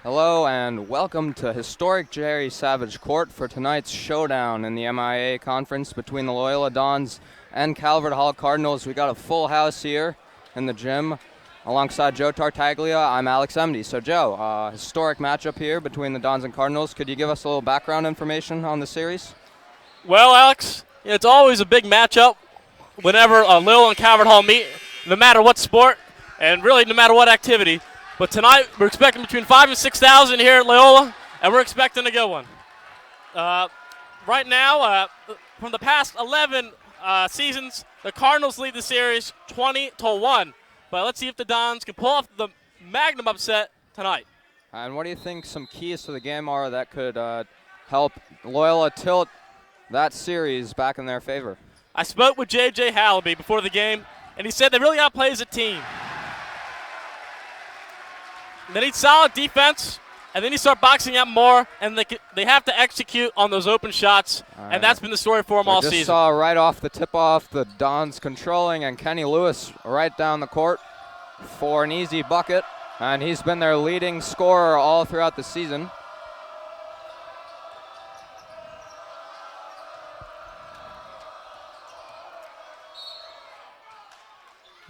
Hello and welcome to historic Jerry Savage Court for tonight's showdown in the MIAA conference between the Loyola Dons and Calvert Hall Cardinals. We got a full house here in the gym. Alongside Joe Tartaglia, I'm Alex Emdy. So Joe, historic matchup here between the Dons and Cardinals. Could you give us a little background information on the series? Well, Alex, it's always a big matchup whenever Loyola and Calvert Hall meet, no matter what sport and really no matter what activity. But tonight, we're expecting between 5,000 and 6,000 here at Loyola, and we're expecting a good one. Right now, from the past 11 seasons, the Cardinals lead the series 20-1. But let's see if the Dons can pull off the magnum upset tonight. And what do you think some keys to the game are that could help Loyola tilt that series back in their favor? I spoke with J.J. Hallaby before the game, and he said they really got to play as a team. They need solid defense, and then you start boxing out more, and they have to execute on those open shots, and that's been the story for them all season. We just saw right off the tip-off the Dons controlling, and Kenny Lewis right down the court for an easy bucket, and he's been their leading scorer all throughout the season.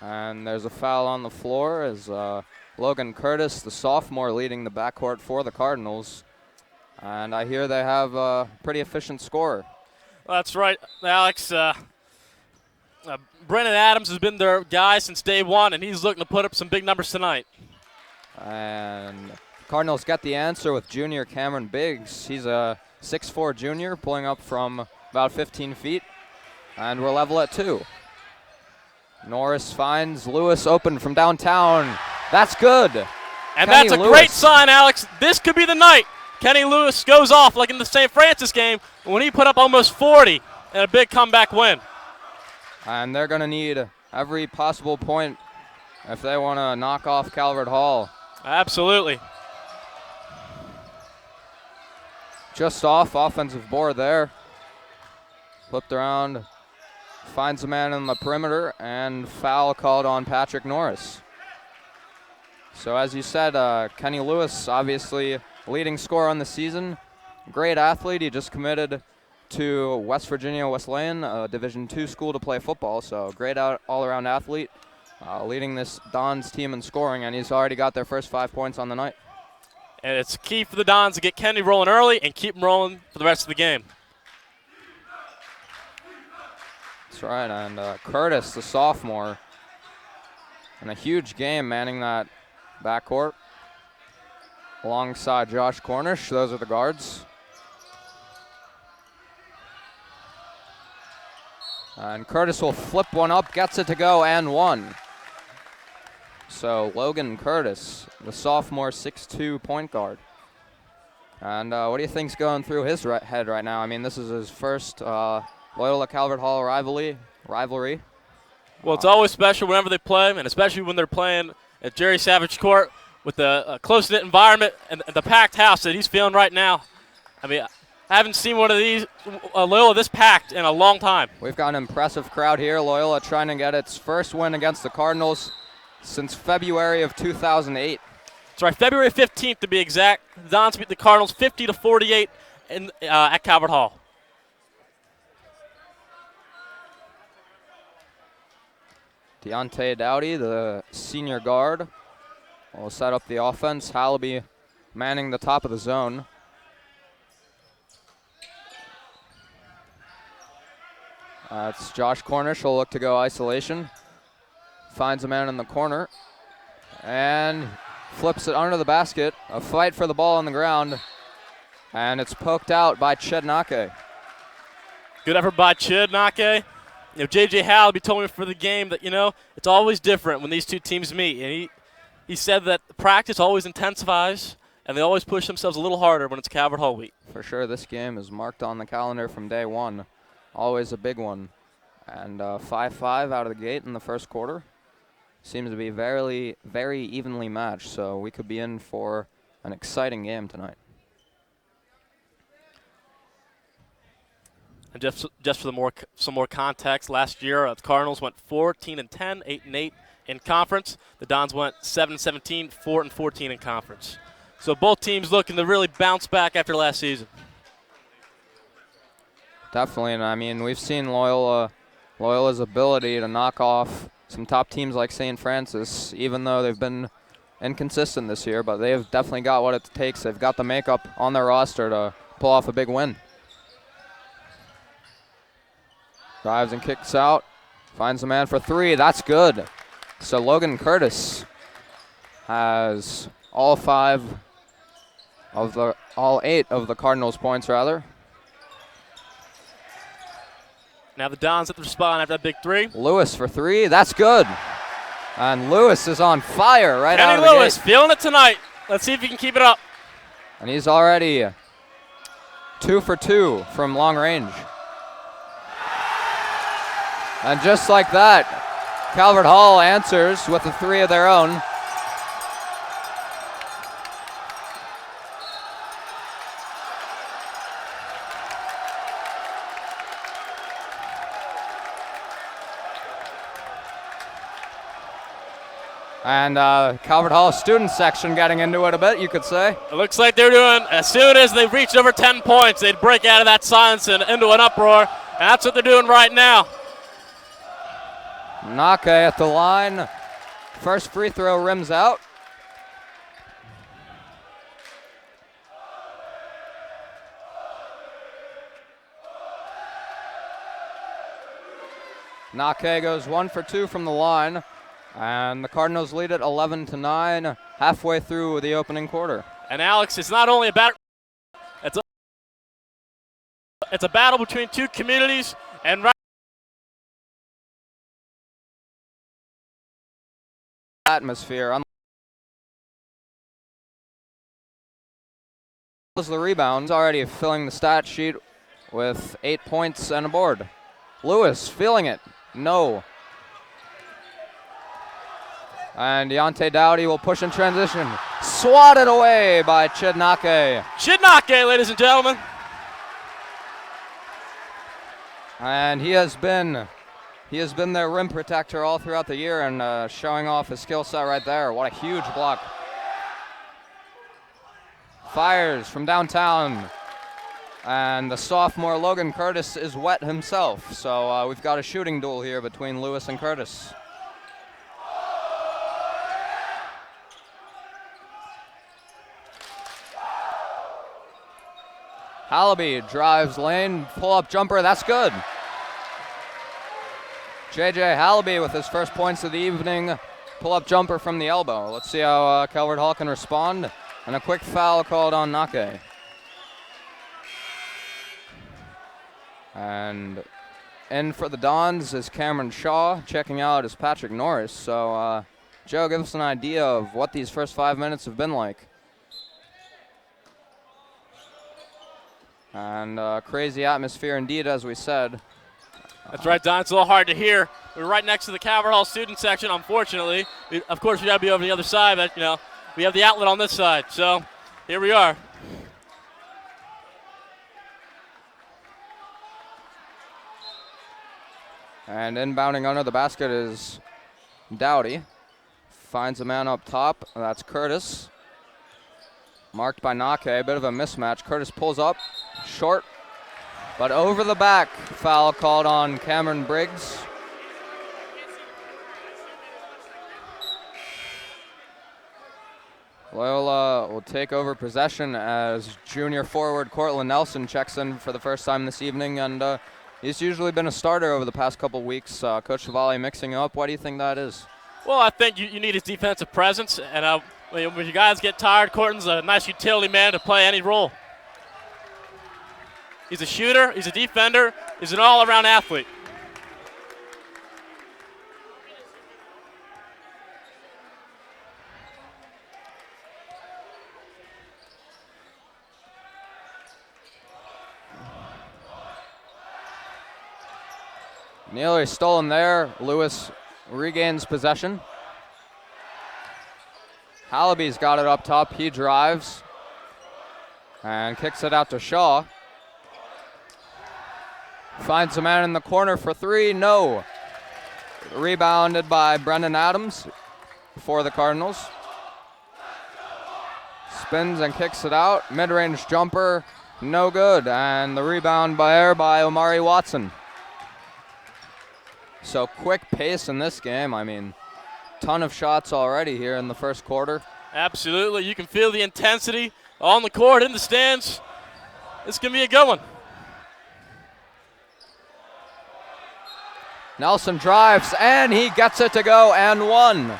And there's a foul on the floor as Logan Curtis, the sophomore, leading the backcourt for the Cardinals. And I hear they have a pretty efficient scorer. Well, that's right, Alex. Brennan Adams has been their guy since day one, and he's looking to put up some big numbers tonight. And Cardinals get the answer with junior Cameron Biggs. He's a 6'4" junior, pulling up from about 15 feet. And we're level at 2. Norris finds Lewis open from downtown. That's good. And that's a great sign, Alex. This could be the night Kenny Lewis goes off like in the St. Francis game when he put up almost 40 in a big comeback win. And they're going to need every possible point if they want to knock off Calvert Hall. Absolutely. Just off offensive board there. Flipped around, finds a man in the perimeter, and foul called on Patrick Norris. So as you said, Kenny Lewis, obviously leading scorer on the season. Great athlete. He just committed to West Virginia Wesleyan, a Division II school, to play football. So great all-around athlete. leading this Dons team in scoring, and he's already got their first 5 points on the night. And it's key for the Dons to get Kennedy rolling early and keep him rolling for the rest of the game. That's right, and Curtis, the sophomore, in a huge game manning that backcourt alongside Josh Cornish. Those are the guards. And Curtis will flip one up, gets it to go, and one. So Logan Curtis, the sophomore 6'2" point guard. And what do you think's going through his head right now? I mean, this is his first Loyola Calvert Hall rivalry. Well, it's always special whenever they play, and especially when they're playing at Jerry Savage Court with the close-knit environment and the packed house that he's feeling right now. I mean, I haven't seen one of these, Loyola this packed in a long time. We've got an impressive crowd here. Loyola trying to get its first win against the Cardinals since February of 2008. That's right, February 15th to be exact. The Dons beat the Cardinals 50-48 at Calvert Hall. Deontay Dowdy, the senior guard, will set up the offense. Hallaby manning the top of the zone. It's Josh Cornish. Will look to go isolation. Finds a man in the corner and flips it under the basket. A fight for the ball on the ground, and it's poked out by Chednake. Good effort by Chednake. You know, J.J. Hallaby told me for the game that, it's always different when these two teams meet. And he said that practice always intensifies, and they always push themselves a little harder when it's Calvert Hall week. For sure, this game is marked on the calendar from day one. Always a big one. And 5-5 out of the gate in the first quarter. Seems to be very, very evenly matched, so we could be in for an exciting game tonight. And just for some more context, last year the Cardinals went 14-10, 8-8 in conference. The Dons went 7-17, 4-14 in conference. So both teams looking to really bounce back after last season. Definitely, and I mean, we've seen Loyola's ability to knock off some top teams like St. Francis, even though they've been inconsistent this year, but they've definitely got what it takes. They've got the makeup on their roster to pull off a big win. Drives and kicks out, finds a man for three. That's good. So Logan Curtis has all eight of the Cardinals' points, rather. Now the Dons at the respond after that big three. Lewis for three. That's good. And Lewis is on fire right out of the Kenny Lewis gate. feeling it tonight. Let's see if he can keep it up. And he's already 2 for 2 from long range. And just like that, Calvert Hall answers with a three of their own. And Calvert Hall student section getting into it a bit, you could say. It looks like they're doing, as soon as they reached over 10 points, they'd break out of that silence and into an uproar. And that's what they're doing right now. Nake at the line. First free throw rims out. Nake goes 1 for 2 from the line. And the Cardinals lead it 11-9, halfway through the opening quarter. And Alex, it's not only about it's a battle between two communities, and atmosphere. The rebound, already filling the stat sheet with 8 points and a board. Lewis feeling it. No. And Deontay Dowdy will push in transition. Swatted away by Chednake. Chednake, ladies and gentlemen. And he has been their rim protector all throughout the year, and showing off his skill set right there. What a huge block. Fires from downtown. And the sophomore Logan Curtis is wet himself. So we've got a shooting duel here between Lewis and Curtis. Hallaby drives lane, pull-up jumper, that's good. J.J. Hallaby with his first points of the evening, pull-up jumper from the elbow. Let's see how Calvert Hall can respond. And a quick foul called on Nake. And in for the Dons is Cameron Shaw. Checking out is Patrick Norris. So, Joe, give us an idea of what these first 5 minutes have been like. And crazy atmosphere indeed, as we said. That's right, Don. It's a little hard to hear. We're right next to the Calvert Hall student section, unfortunately. Of course, we got to be over the other side, but, we have the outlet on this side. So, here we are. And inbounding under the basket is Dowdy. Finds a man up top. That's Curtis. Marked by Nake. A bit of a mismatch. Curtis pulls up. Short. But over the back. Foul called on Cameron Briggs. Loyola will take over possession as junior forward Cortland Nelson checks in for the first time this evening. And he's usually been a starter over the past couple weeks. Coach Chevalier mixing up. Why do you think that is? Well, I think you need his defensive presence. And when you guys get tired, Cortland's a nice utility man to play any role. He's a shooter. He's a defender. He's an all-around athlete. Nearly stolen there. Lewis regains possession. Hallaby's got it up top. He drives and kicks it out to Shaw. Finds a man in the corner for three. No. Rebounded by Brendan Adams for the Cardinals. Spins and kicks it out. Mid-range jumper. No good. And the rebound by Omari Watson. So quick pace in this game. I mean, ton of shots already here in the first quarter. Absolutely. You can feel the intensity on the court, in the stands. It's going to be a good one. Nelson drives, and he gets it to go, and one.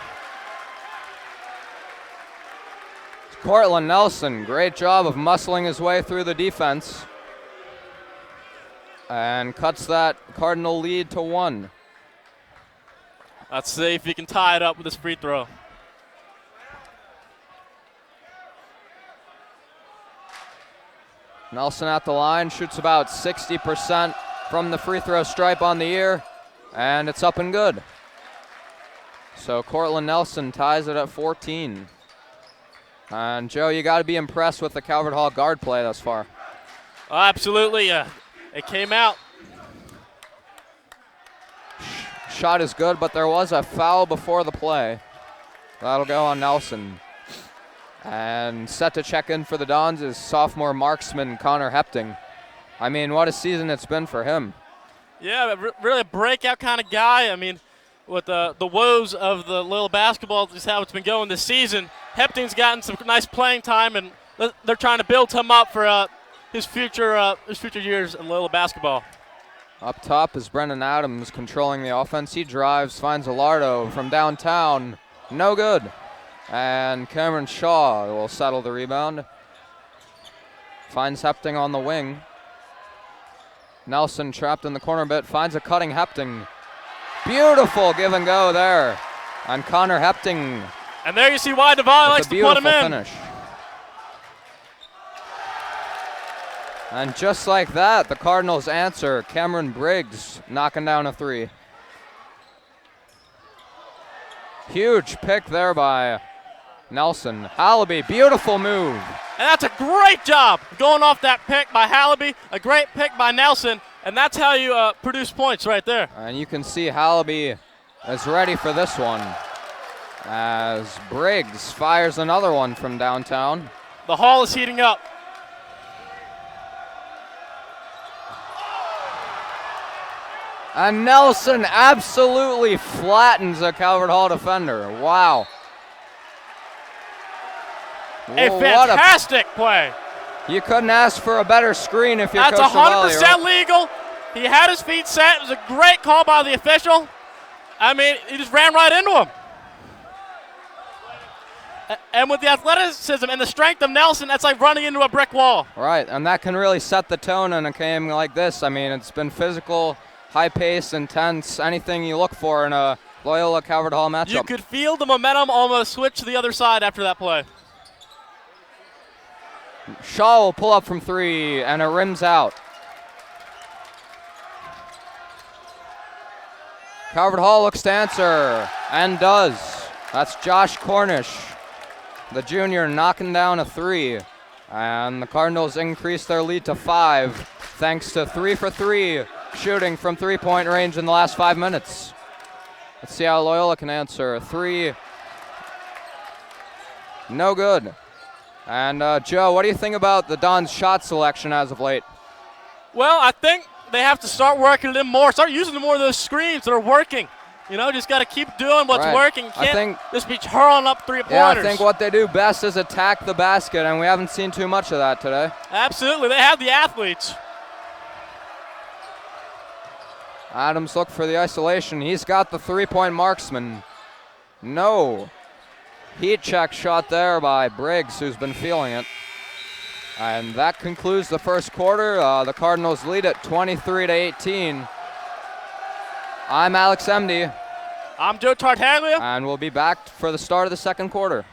Cortland Nelson, great job of muscling his way through the defense. And cuts that Cardinal lead to one. Let's see if he can tie it up with this free throw. Nelson at the line, shoots about 60% from the free throw stripe on the year, and it's up and good. So Cortland Nelson ties it at 14. And Joe, you got to be impressed with the Calvert Hall guard play thus far. Absolutely, it came out. Shot is good, but there was a foul before the play. That'll go on Nelson. And set to check in for the Dons is sophomore marksman Connor Hepting. I mean, what a season it's been for him. Yeah, really a breakout kind of guy. I mean, with the woes of the Loyola basketball, just how it's been going this season, Hepting's gotten some nice playing time, and they're trying to build him up for his future years in Loyola basketball. Up top is Brendan Adams controlling the offense. He drives, finds Alardo from downtown. No good. And Cameron Shaw will settle the rebound. Finds Hepting on the wing. Nelson trapped in the corner a bit, finds a cutting Hepting. Beautiful give and go there. And Connor Hepting. And there you see why Devine likes to put him in. Finish. And just like that, the Cardinals answer. Cameron Briggs knocking down a three. Huge pick there by Nelson. Hallaby, beautiful move. And that's a great job going off that pick by Hallaby. A great pick by Nelson. And that's how you produce points right there. And you can see Hallaby is ready for this one as Briggs fires another one from downtown. The Hall is heating up. And Nelson absolutely flattens a Calvert Hall defender. Wow. A fantastic play. You couldn't ask for a better screen if you're That's Coach 100% Novelli, right? legal. He had his feet set. It was a great call by the official. I mean, he just ran right into him. And with the athleticism and the strength of Nelson, that's like running into a brick wall. Right, and that can really set the tone in a game like this. I mean, it's been physical, high-paced, intense, anything you look for in a Loyola Calvert Hall matchup. You could feel the momentum almost switch to the other side after that play. Shaw will pull up from 3, and it rims out. Calvert Hall looks to answer, and does. That's Josh Cornish, the junior, knocking down a 3. And the Cardinals increase their lead to 5, thanks to 3 for 3 shooting from three-point range in the last 5 minutes. Let's see how Loyola can answer. 3, no good. And Joe, what do you think about the Dons' shot selection as of late? Well, I think they have to start working them more. Start using more of those screens that are working. You know, just got to keep doing what's working. Can't just be hurling up three-pointers. Yeah, I think what they do best is attack the basket, and we haven't seen too much of that today. Absolutely. They have the athletes. Adams look for the isolation. He's got the three-point marksman. No. Heat check shot there by Briggs, who's been feeling it. And that concludes the first quarter. The Cardinals lead at 23-18. I'm Alex Emdy. I'm Joe Tartaglia. And we'll be back for the start of the second quarter.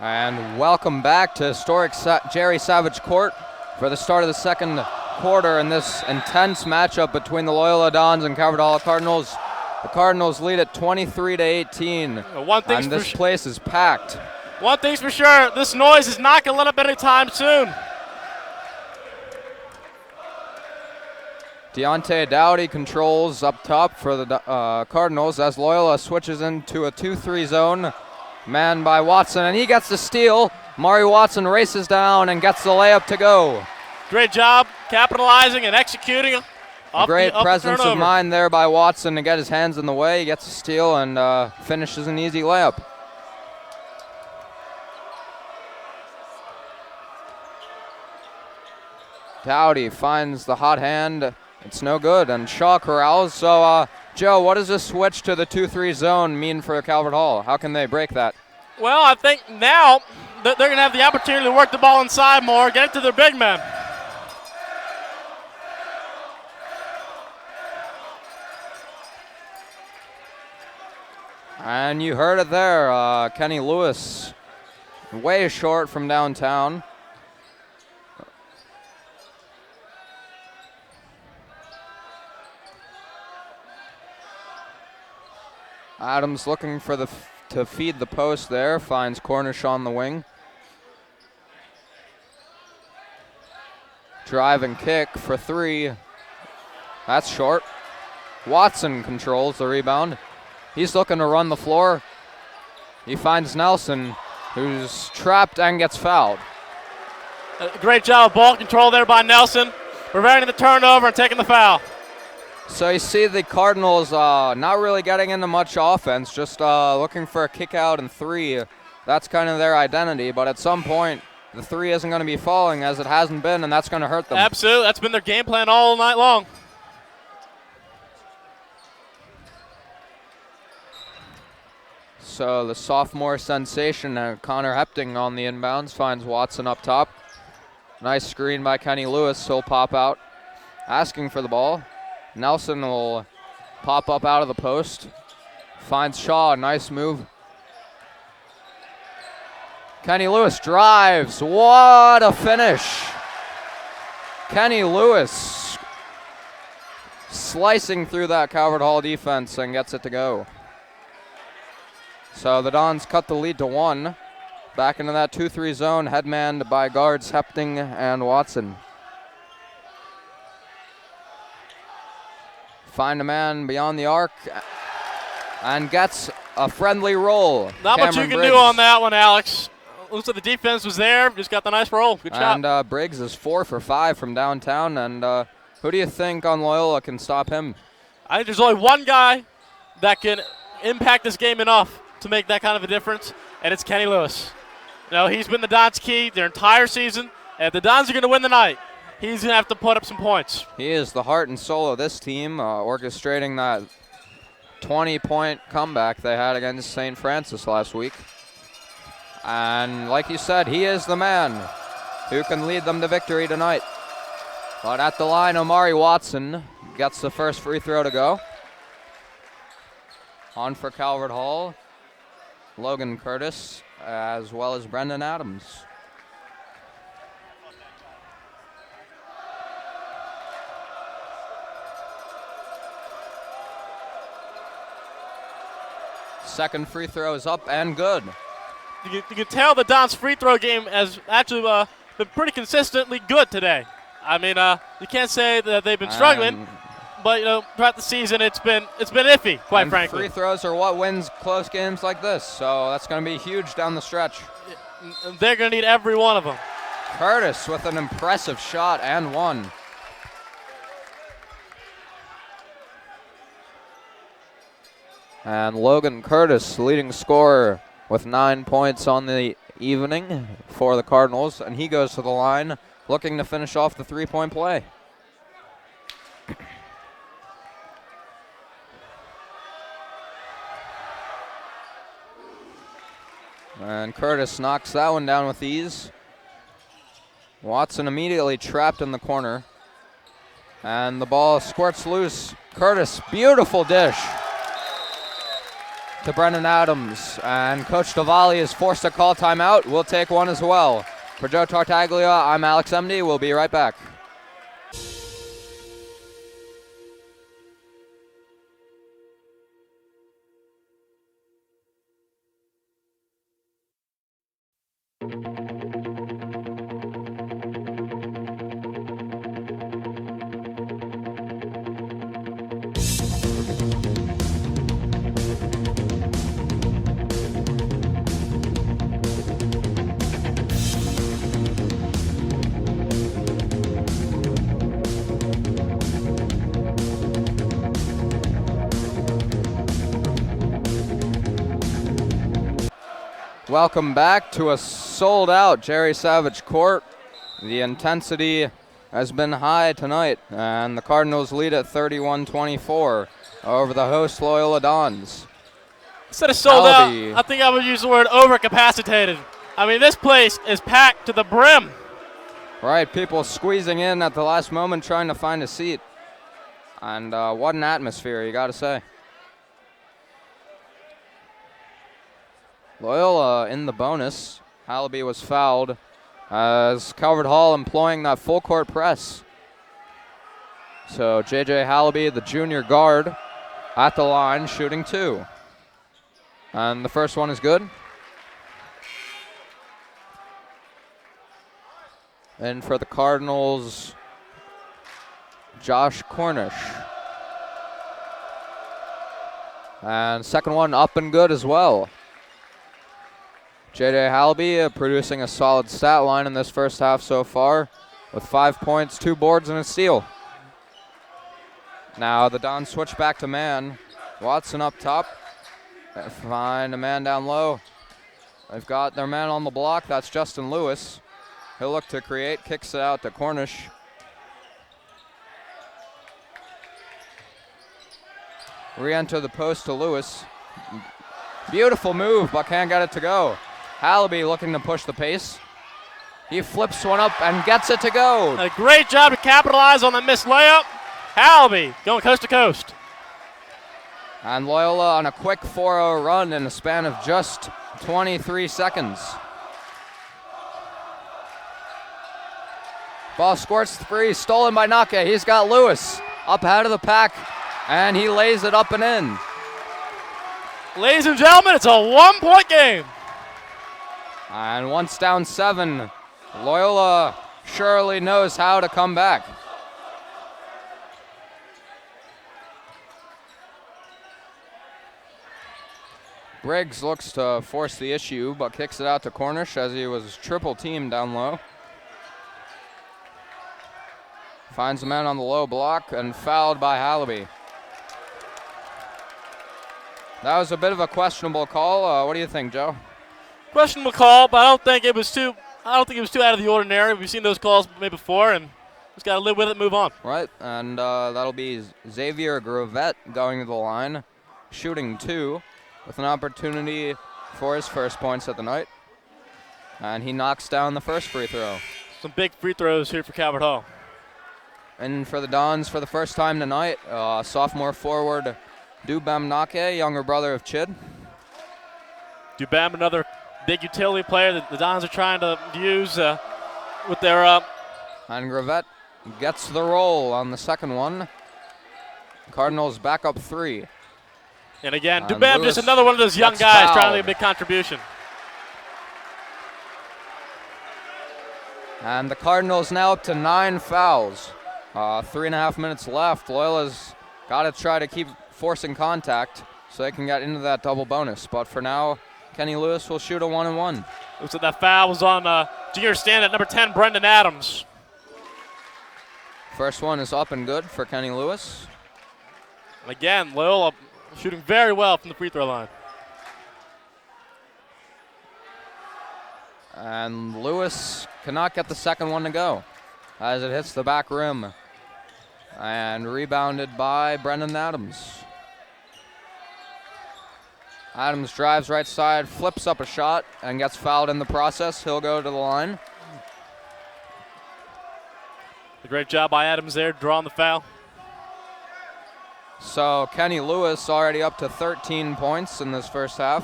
And welcome back to historic Jerry Savage Court for the start of the second quarter in this intense matchup between the Loyola Dons and Calvert Hall Cardinals. The Cardinals lead at 23-18, and this place is packed. One thing's for sure, this noise is not going to let up anytime soon. Deontay Dowdy controls up top for the Cardinals as Loyola switches into a 2-3 zone. Man by Watson, and he gets the steal. Mari Watson races down and gets the layup to go. Great job capitalizing and executing. Great presence of mind there by Watson to get his hands in the way. He gets a steal and finishes an easy layup. Dowdy finds the hot hand. It's no good, and Shaw corrals. So, Joe, what does this switch to the 2-3 zone mean for Calvert Hall? How can they break that? Well, I think now they're going to have the opportunity to work the ball inside more, get it to their big men. And you heard it there, Kenny Lewis, way short from downtown. Adams looking for to feed the post there, finds Cornish on the wing. Drive and kick for 3. That's short. Watson controls the rebound. He's looking to run the floor. He finds Nelson, who's trapped and gets fouled. Great job of ball control there by Nelson, preventing the turnover and taking the foul. So you see the Cardinals not really getting into much offense, just looking for a kick out and three. That's kind of their identity, but at some point, the three isn't going to be falling as it hasn't been, and that's going to hurt them. Absolutely. That's been their game plan all night long. So the sophomore sensation, Connor Hepting on the inbounds, finds Watson up top. Nice screen by Kenny Lewis. He'll pop out, asking for the ball. Nelson will pop up out of the post. Finds Shaw, nice move. Kenny Lewis drives. What a finish. Kenny Lewis slicing through that Calvert Hall defense and gets it to go. So the Dons cut the lead to 1. Back into that 2-3 zone, headmanned by guards Hepting and Watson. Find a man beyond the arc and gets a friendly roll. Not much you can do on that one, Alex. Looks like the defense was there, just got the nice roll. Good shot. And Briggs is 4 for 5 from downtown. And who do you think on Loyola can stop him? I think there's only one guy that can impact this game enough to make that kind of a difference, and it's Kenny Lewis. You know, he's been the Dons' key their entire season, and if the Dons are going to win the night, he's going to have to put up some points. He is the heart and soul of this team, orchestrating that 20-point comeback they had against St. Francis last week. And like you said, he is the man who can lead them to victory tonight. But at the line, Omari Watson gets the first free throw to go. On for Calvert Hall, Logan Curtis, as well as Brendan Adams. Second free throw is up and good. You can tell the Dons' free throw game has actually been pretty consistently good today. I mean, you can't say that they've been struggling, but you know, throughout the season it's been iffy, quite frankly. Free throws are what wins close games like this, so that's going to be huge down the stretch. They're going to need every one of them. Curtis with an impressive shot and one. And Logan Curtis, leading scorer, with 9 points on the evening for the Cardinals, and he goes to the line looking to finish off the three-point play. And Curtis knocks that one down with ease. Watson immediately trapped in the corner, and the ball squirts loose. Curtis, beautiful dish to Brendan Adams, and Coach Davali is forced to call timeout. We'll take one as well. For Joe Tartaglia, I'm Alex Emdy. We'll be right back. Welcome back to a sold-out Jerry Savage Court. The intensity has been high tonight, and the Cardinals lead at 31-24 over the host Loyola Dons. Instead of sold out, I think I would use the word overcapacitated. I mean, this place is packed to the brim. Right, people squeezing in at the last moment trying to find a seat. And what an atmosphere, you got to say. Loyola in the bonus. Hallaby was fouled as Calvert Hall employing that full court press. So J.J. Hallaby, the junior guard, at the line shooting two. And the first one is good. And for the Cardinals, Josh Cornish. And second one up and good as well. J.J. Hallaby producing a solid stat line in this first half so far with 5 points, 2 boards, and a steal. Now the Dons switch back to man. Watson up top. Find a man down low. They've got their man on the block. That's Justin Lewis. He'll look to create. Kicks it out to Cornish. Re-enter the post to Lewis. Beautiful move, but can't get it to go. Hallaby looking to push the pace. He flips one up and gets it to go. A great job to capitalize on the missed layup. Hallaby going coast to coast. And Loyola on a quick 4-0 run in a span of just 23 seconds. Ball squirts free, stolen by Nake. He's got Lewis up out of the pack, and he lays it up and in. Ladies and gentlemen, it's a 1-point game. And once down 7, Loyola surely knows how to come back. Briggs looks to force the issue, but kicks it out to Cornish as he was triple teamed down low. Finds a man on the low block and fouled by Hallaby. That was a bit of a questionable call. What do you think, Joe? Questionable call, but I don't think it was too out of the ordinary. We've seen those calls maybe before, and just got to live with it and move on. Right, and that'll be Xavier Grovette going to the line, shooting 2, with an opportunity for his first points of the night. And he knocks down the first free throw. Some big free throws here for Calvert Hall. And for the Dons, for the first time tonight, sophomore forward Dubem Nake, younger brother of Chid. Dubem, another big utility player that the Dons are trying to use with their And Gravette gets the roll on the second one. Cardinals back up 3. And again, And Dubem, Lewis just another one of those young gets guys trying to fouled. make a big contribution. And the Cardinals now up to 9 fouls. 3.5 minutes left. Loyola's got to try to keep forcing contact so they can get into that double bonus. But for now, Kenny Lewis will shoot a 1-and-1. Looks like that foul was on junior stand at number 10, Brendan Adams. First one is up and good for Kenny Lewis. And again, Loyola shooting very well from the free throw line. And Lewis cannot get the second one to go as it hits the back rim. And rebounded by Brendan Adams. Adams drives right side, flips up a shot, and gets fouled in the process. He'll go to the line. A great job by Adams there, drawing the foul. So Kenny Lewis already up to 13 points in this first half.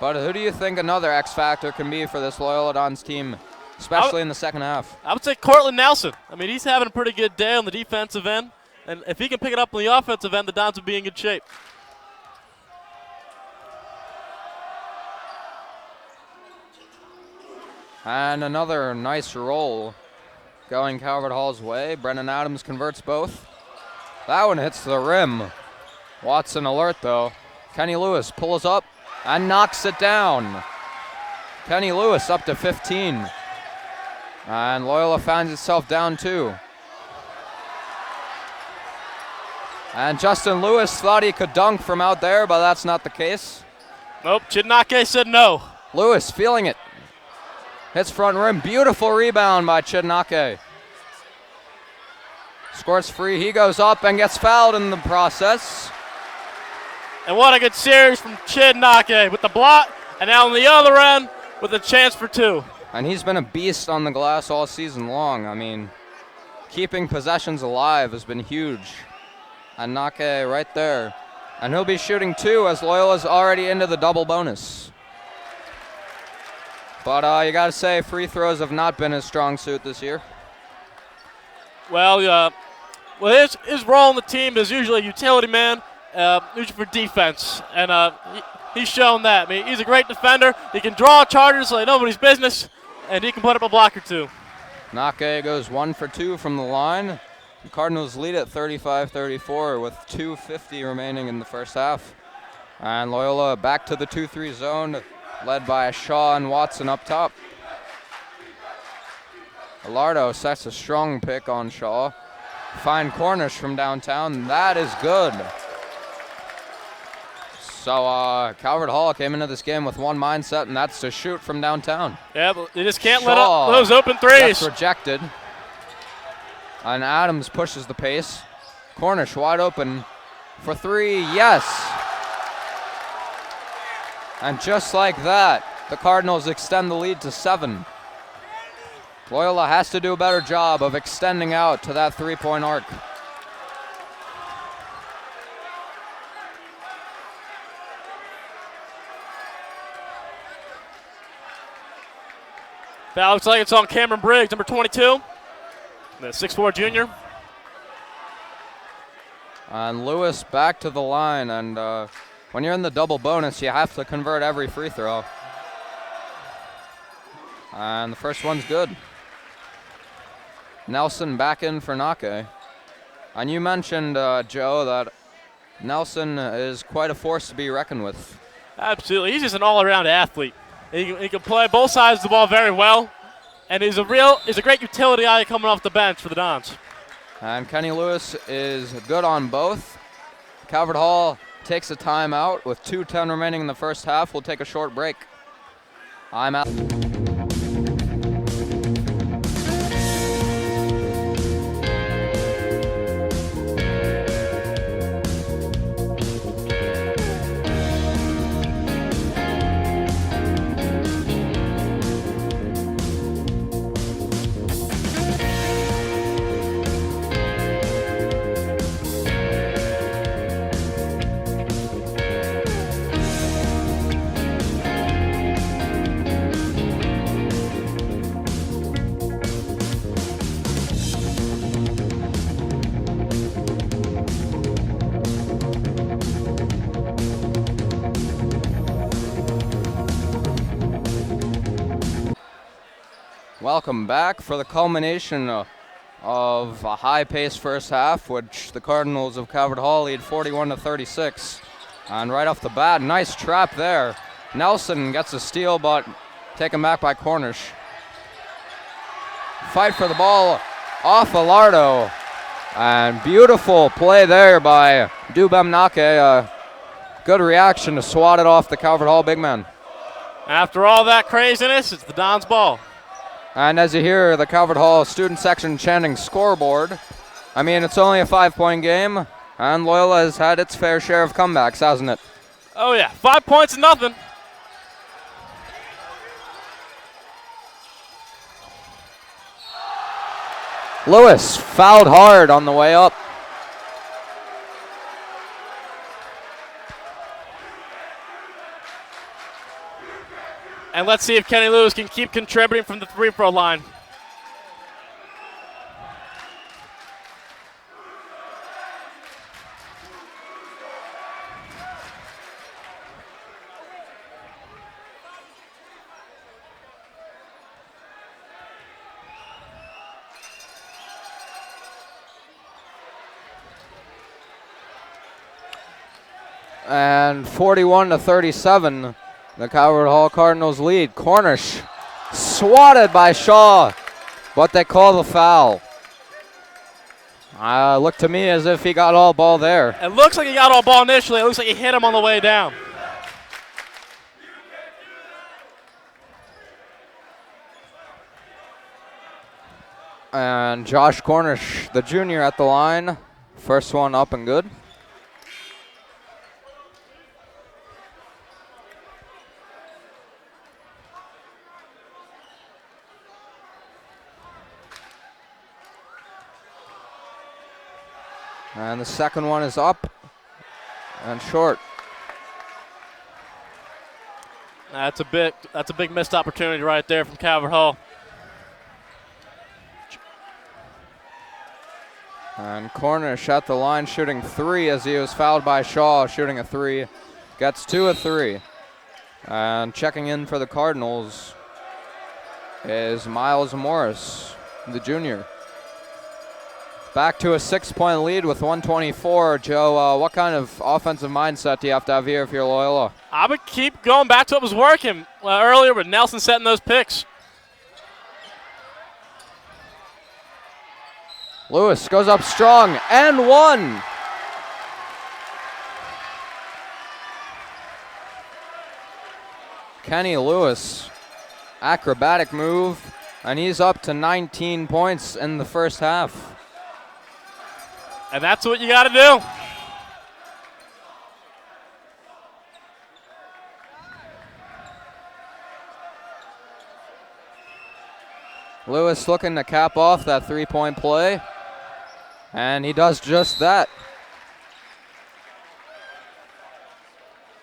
But who do you think another X factor can be for this Loyola Dons team, especially in the second half? I would say Cortland Nelson. I mean, he's having a pretty good day on the defensive end. And if he can pick it up on the offensive end, the Dons would be in good shape. And another nice roll going Calvert Hall's way. Brendan Adams converts both. That one hits the rim. Watson alert, though. Kenny Lewis pulls up and knocks it down. Kenny Lewis up to 15. And Loyola finds itself down 2. And Justin Lewis thought he could dunk from out there, but that's not the case. Nope, Chidnake said no. Lewis feeling it. Hits front rim. Beautiful rebound by Chidnake. Squirts free. He goes up and gets fouled in the process. And what a good series from Chidnake with the block, and now on the other end with a chance for 2. And he's been a beast on the glass all season long. I mean, keeping possessions alive has been huge. And Nake right there. And he'll be shooting 2 as Loyola's already into the double bonus. But you got to say, free throws have not been his strong suit this year. Well, his role on the team is usually a utility man, usually for defense. And he's shown that. I mean, he's a great defender. He can draw charges like nobody's business, and he can put up a block or 2. Nake goes 1 for 2 from the line. The Cardinals lead at 35-34 with 2:50 remaining in the first half. And Loyola back to the 2-3 zone, led by Shaw and Watson up top. Alardo sets a strong pick on Shaw. find Cornish from downtown. That is good. So Calvert Hall came into this game with one mindset, and that's to shoot from downtown. Yeah, but you just can't let up those open threes. That's rejected. And Adams pushes the pace. Cornish wide open for three. Yes. And just like that, the Cardinals extend the lead to 7. Loyola has to do a better job of extending out to that three-point arc. Foul looks like it's on Cameron Briggs, number 22, the 6'4" junior. And Lewis back to the line, and when you're in the double bonus, you have to convert every free throw. And the first one's good. Nelson back in for Nake. And you mentioned, Joe, that Nelson is quite a force to be reckoned with. Absolutely. He's just an all-around athlete. He can play both sides of the ball very well, and he's a great utility eye coming off the bench for the Dons. And Kenny Lewis is good on both. Calvert Hall takes a timeout with 2:10 remaining in the first half. We'll take a short break. I'm out. Welcome back for the culmination of a high-paced first half, which the Cardinals of Calvert Hall lead 41-36. And right off the bat, nice trap there. Nelson gets a steal, but taken back by Cornish. Fight for the ball off Alardo. And beautiful play there by Dubem Nake. Good reaction to swat it off the Calvert Hall big man. After all that craziness, it's the Dons' ball. And as you hear the Calvert Hall student section chanting scoreboard, I mean, it's only a 5-point game, and Loyola has had its fair share of comebacks, hasn't it? Oh, yeah. 5 points and nothing. Lewis fouled hard on the way up. And let's see if Kenny Lewis can keep contributing from the free-throw line. And 41-37. The Calvert Hall Cardinals lead. Cornish swatted by Shaw, but they call the foul. Looked to me as if he got all ball there. It looks like he got all ball initially. It looks like he hit him on the way down. And Josh Cornish, the junior, at the line. First one up and good. And the second one is up and short. That's a big missed opportunity right there from Calvert Hall. And Cornish at the line shooting 3 as he was fouled by Shaw, shooting a 3. Gets 2 of 3. And checking in for the Cardinals is Miles Morris, the junior. Back to a 6-point lead with 1:24. Joe, what kind of offensive mindset do you have to have here if you're Loyola? I would keep going back to what was working earlier with Nelson setting those picks. Lewis goes up strong and one. Kenny Lewis, acrobatic move, and he's up to 19 points in the first half. And that's what you got to do. Lewis looking to cap off that three-point play, and he does just that.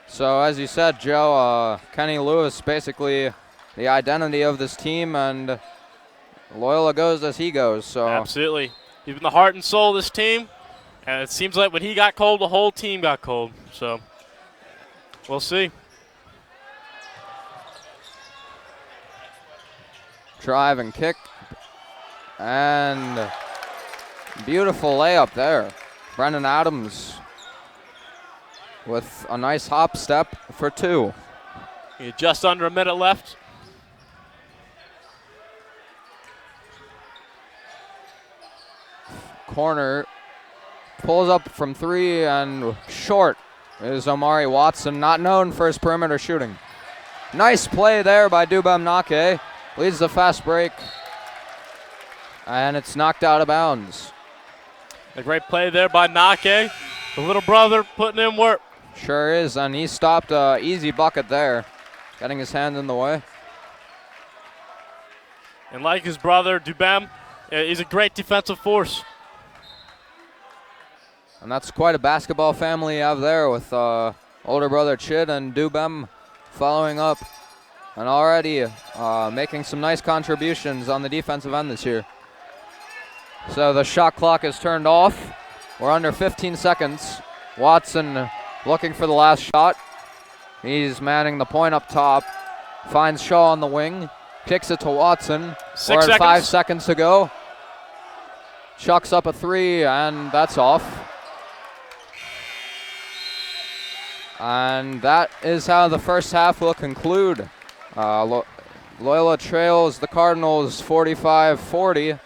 So as you said, Joe, Kenny Lewis basically the identity of this team, and Loyola goes as he goes. So absolutely. He's been the heart and soul of this team, and it seems like when he got cold, the whole team got cold. So we'll see. Drive and kick, and beautiful layup there. Brendan Adams with a nice hop step for two. Just under a minute left. Corner, pulls up from three, and short is Omari Watson, not known for his perimeter shooting. Nice play there by Dubem Nake. Leads the fast break, and it's knocked out of bounds. A great play there by Nake. The little brother putting in work. Sure is, and he stopped an easy bucket there, getting his hand in the way. And like his brother, Dubem, he's a great defensive force. And that's quite a basketball family you have there with older brother Chid and Dubem following up and already making some nice contributions on the defensive end this year. So the shot clock is turned off. We're under 15 seconds. Watson looking for the last shot. He's manning the point up top. Finds Shaw on the wing. Kicks it to Watson. 6 We're at seconds. 5 seconds to go. Chucks up a three, and that's off. And that is how the first half will conclude. Loyola trails the Cardinals 45-40.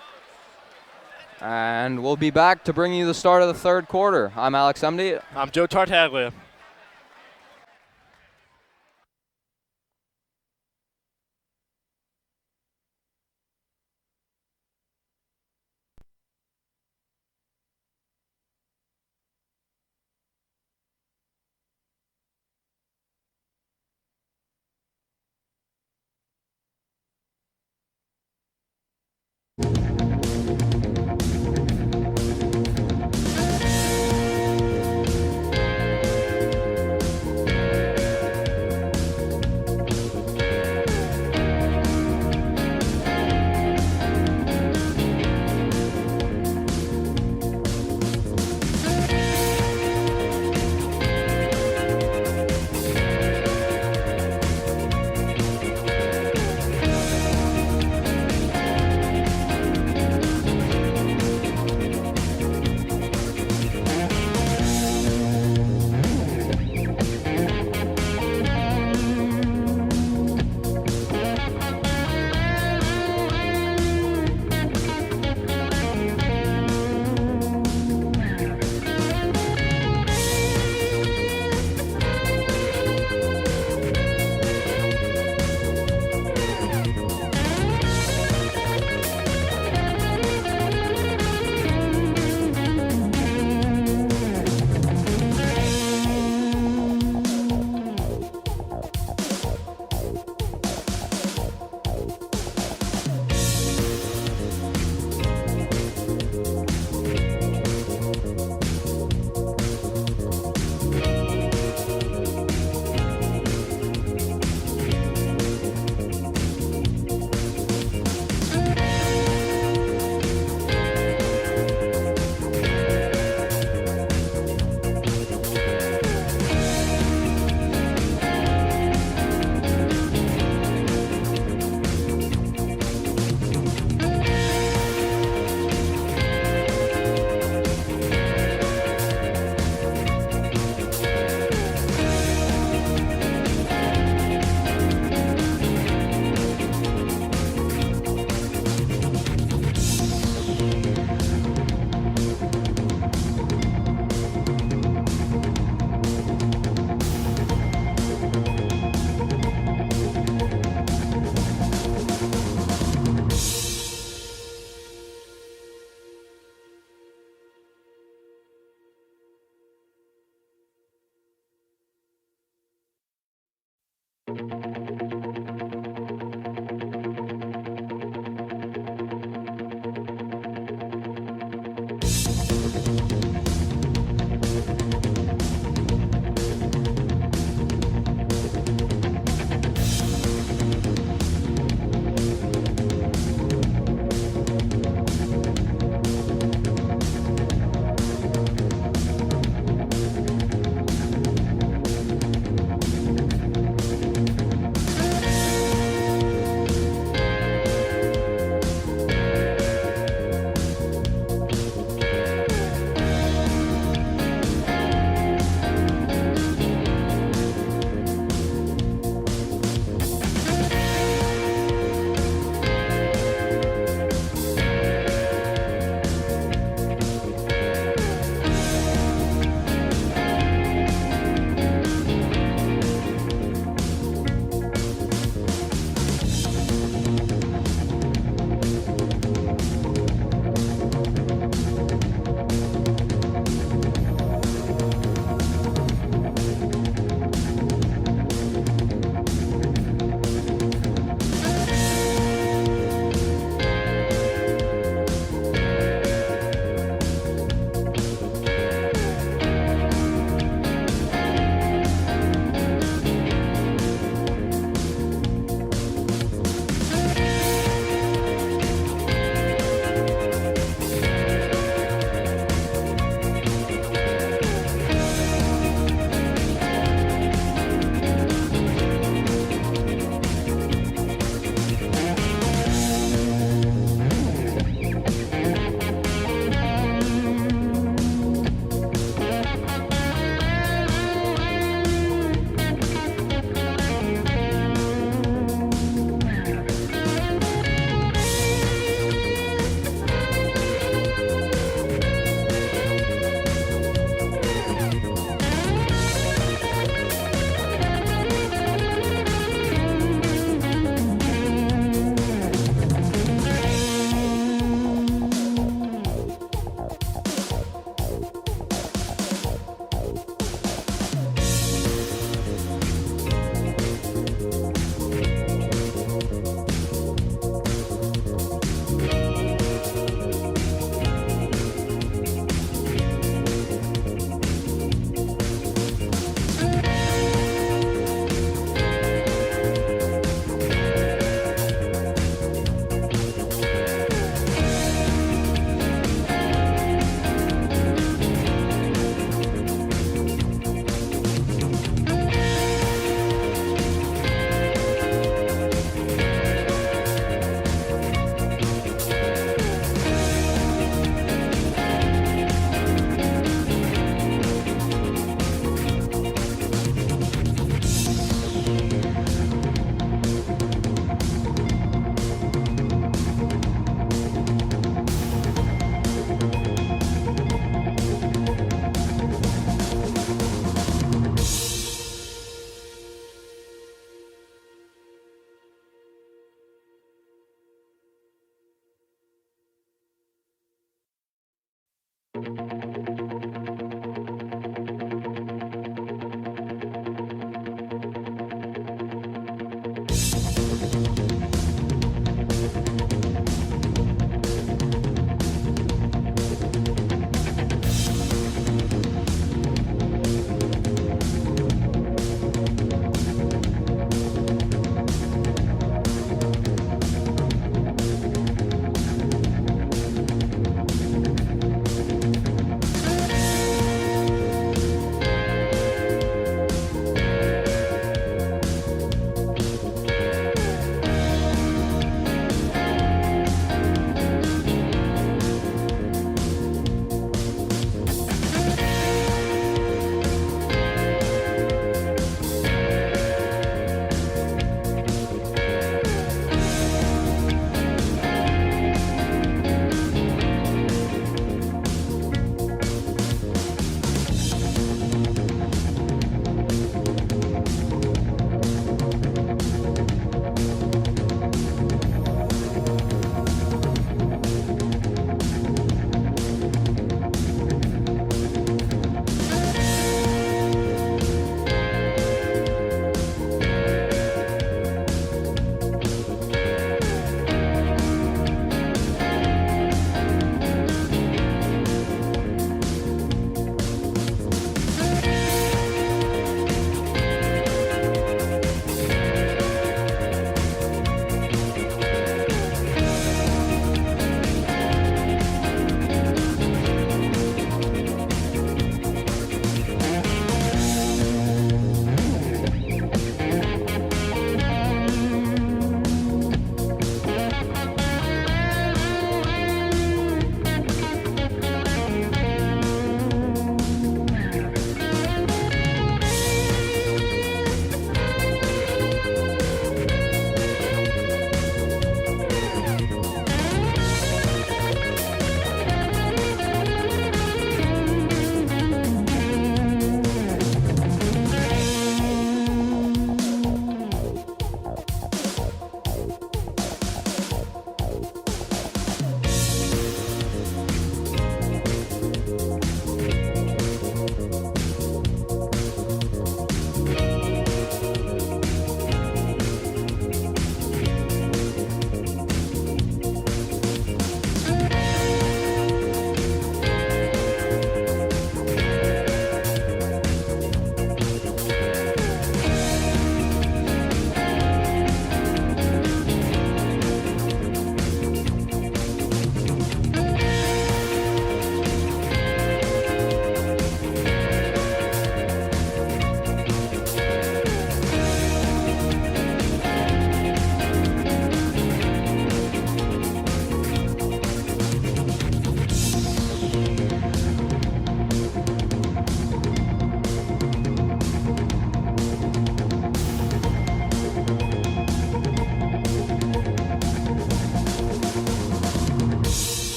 And we'll be back to bring you the start of the third quarter. I'm Alex Emdy. I'm Joe Tartaglia.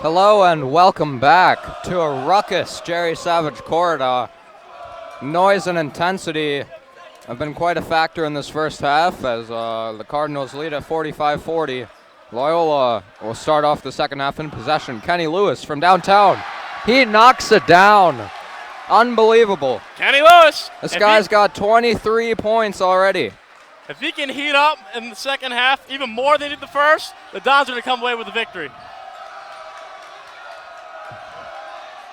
Hello and welcome back to a ruckus Jerry Savage Court. Noise and intensity have been quite a factor in this first half as the Cardinals lead at 45-40. Loyola will start off the second half in possession. Kenny Lewis from downtown. He knocks it down. Unbelievable. Kenny Lewis. This guy's got 23 points already. If he can heat up in the second half, even more than he did the first, the Dons are going to come away with the victory.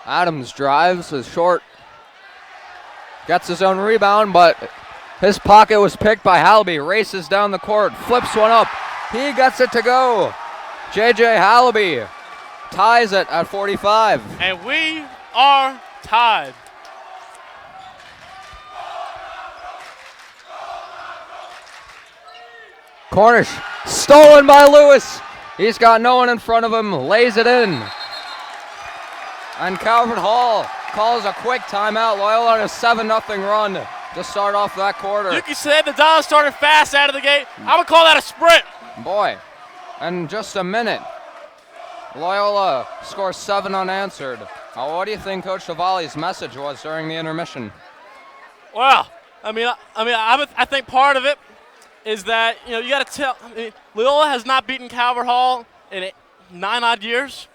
Adams drives, is short, gets his own rebound, but his pocket was picked by Hallaby. Races down the court, flips one up. He gets it to go. J.J. Hallaby ties it at 45. And we are tied. Cornish, stolen by Lewis. He's got no one in front of him, lays it in. And Calvert Hall calls a quick timeout. Loyola on a 7-0 run to start off that quarter. You can say the Dons started fast out of the gate. I would call that a sprint. Boy, in just a minute. Loyola scores 7 unanswered. What do you think Coach Tavalli's message was during the intermission? Well, I think part of it is that you got to tell. Loyola has not beaten Calvert Hall in 9 odd years.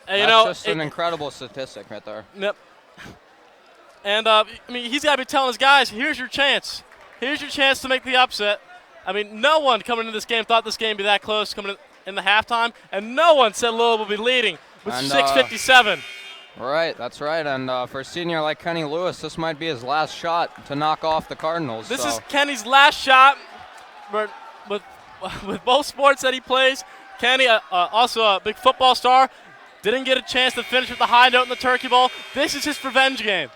And, That's just an incredible statistic right there. Yep. And he's got to be telling his guys, here's your chance. Here's your chance to make the upset. No one coming into this game thought this game would be that close coming in the halftime, and no one said Loyola would be leading with 6:57. Right, that's right. And for a senior like Kenny Lewis, this might be his last shot to knock off the Cardinals. This is Kenny's last shot, but with both sports that he plays. Kenny, also a big football star, didn't get a chance to finish with the high note in the Turkey Bowl. This is his revenge game.